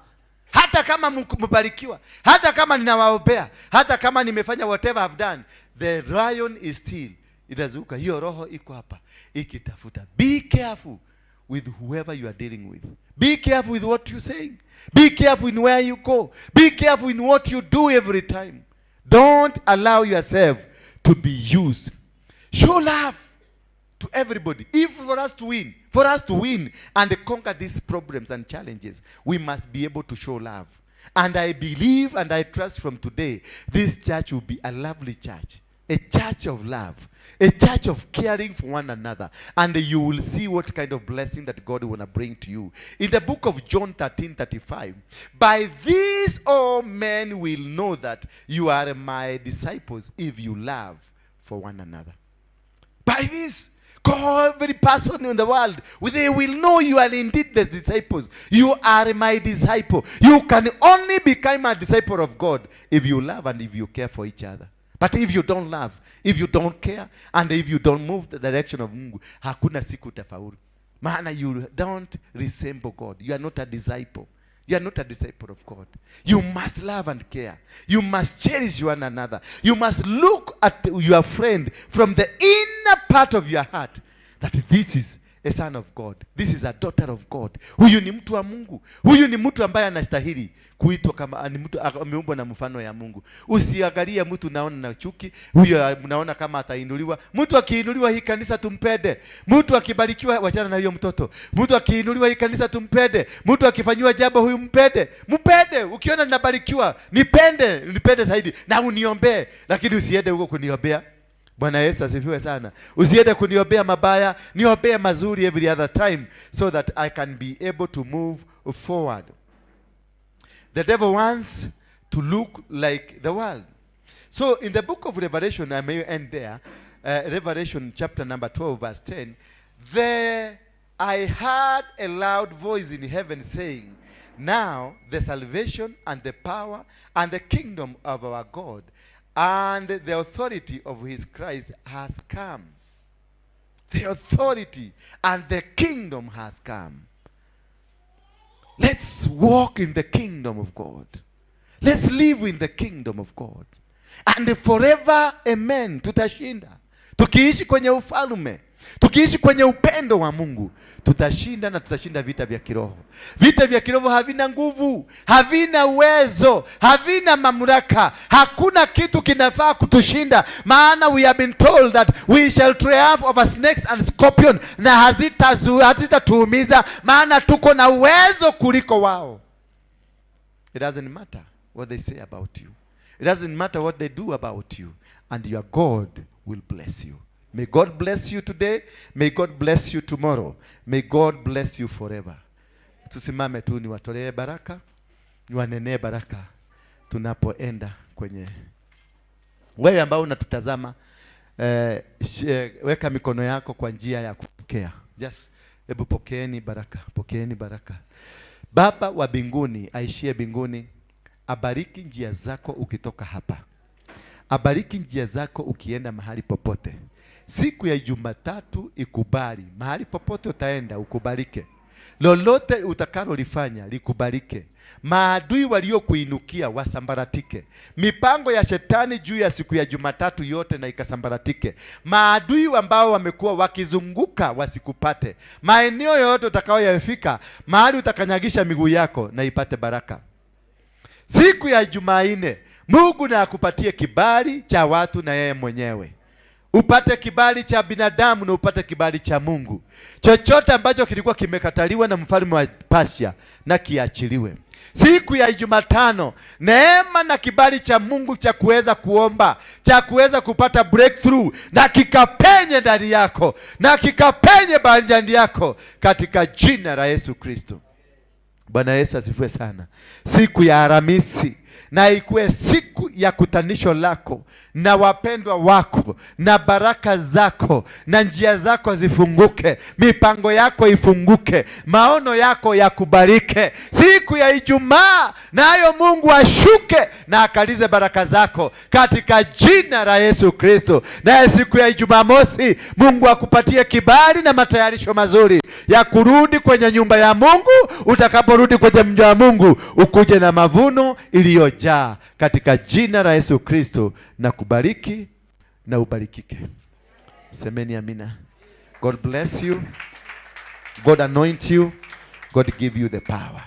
A: Hata kama mbarikiwa, hata kama ninawaombea, hata kama nimefanya whatever I've done, the lion is still. Inazuka, hiyo roho iko hapa ikitafuta. Be careful with whoever you are dealing with. Be careful with what you saying. Be careful in where you go. Be careful in what you do every time. Don't allow yourself to be used. Show love to everybody. If for us to win and conquer these problems and challenges, we must be able to show love. And I believe and I trust from today, this church will be a lovely church. A church of love, a church of caring for one another. And you will see what kind of blessing that God will bring to you. In the book of John 13:35, by this all men will know that you are my disciples if you love for one another. By this, every person in the world, they will know you are indeed the disciples. You are my disciple. You can only become a disciple of God if you love and if you care for each other. But if you don't love, if you don't care, and if you don't move the direction of Mungu, hakuna siku utafaulu. Maana you don't resemble God. You are not a disciple. You are not a disciple of God. You must love and care. You must cherish one another. You must look at your friend from the inner part of your heart that this is a son of God. This is a daughter of God. Huyu ni mtu wa Mungu. Huyu ni mtu ambaye anastahili kuitwa kama ni mtu ameumbwa na mfano ya Mungu. Usiangalie mtu naona na chuki, huyo mnaona kama atainuliwa. Mtu akiinuliwa hii kanisa tumpende. Mtu akibarikiwa wachana na hiyo mtoto. Mtu akiinuliwa hii kanisa tumpende. Mtu akifanywa jambo huyu mpende. Mpende. Ukiona ninabarikiwa, nipende zaidi na uniombee, lakini usiende huko kuniombea. Bwana Yesu asifiwe sana. Usiende kuniombea mabaya, niombee mazuri every other time so that I can be able to move forward. The devil wants to look like the world. So in the book of Revelation, I may end there, Revelation chapter number 12 verse 10, there I heard a loud voice in heaven saying, now the salvation and the power and the kingdom of our God and the authority of his Christ has come. The authority and the kingdom has come. Let's walk in the kingdom of God. Let's live in the kingdom of God. And forever, amen, tutashinda. Tukiishi kwenye ufalme, tukiishi kwenye upendo wa Mungu, tutashinda na tutashinda vita vya kiroho. Vita vya kiroho havina nguvu, havina uwezo, havina mamlaka. Hakuna kitu kinafaa kutushinda. Maana we have been told that we shall triumph over snakes and scorpion, na hazitatuumiza, maana tuko na uwezo kuliko wao. It doesn't matter what they say about you. It doesn't matter what they do about you. And your God will bless you. May God bless you today. May God bless you tomorrow. May God bless you forever. Tusimame tu niwatolee baraka, niwanenee baraka tunapoenda kwenye. Wewe ambao unatutazama, weka mikono yako kwa njia ya kupokea. Just hebu pokeeni baraka, pokeeni baraka. Baba wa mbinguni, aishie mbinguni, abariki njia zako ukitoka hapa. Abariki njia zako ukienda mahali popote. Siku ya Jumatatu ikubali. Mahali popote utaenda ukubalike. Lolote utakalolifanya likubalike. Maadui waliokuinukia wasambaratike. Mipango ya shetani juu ya siku ya Jumatatu yote na ikasambaratike. Maadui ambao wamekuwa wakizunguka wasikupate. Maeneo yote utakayoyafika, mahali utakanyagisha miguu yako na ipate baraka. Siku ya Jumanne, Mungu na akupatie kibali cha watu na yeye mwenyewe. Upate kibali cha binadamu na upate kibali cha Mungu. Chochote ambacho kilikuwa kimekataliwa na mfalme wa Persia na kiachiliwe. Siku ya Jumatano, neema na kibali cha Mungu cha kuweza kuomba, cha kuweza kupata breakthrough na kikapenye ndani yako, na kikapenye ndani yako katika jina la Yesu Kristo. Bwana Yesu asifiwe sana. Siku ya Alhamisi na ikuwe siku ya kutanisho lako na wapendwa wako na baraka zako na njia zako zifunguke, mipango yako ifunguke, maono yako yakubarike. Siku ya Ijumaa nayo Mungu ashuke na akalize baraka zako katika jina la Yesu Kristo. Na siku ya Jumamosi Mungu akupatie kibali na matayarisho mazuri ya kurudi kwenye nyumba ya Mungu. Utakaporudi kwenye mji wa Mungu ukuje na mavuno iliyojaa katika jina la Yesu Kristo, na kubariki na ubarikike. Semeni amina. God bless you. God anoint you. God give you the power.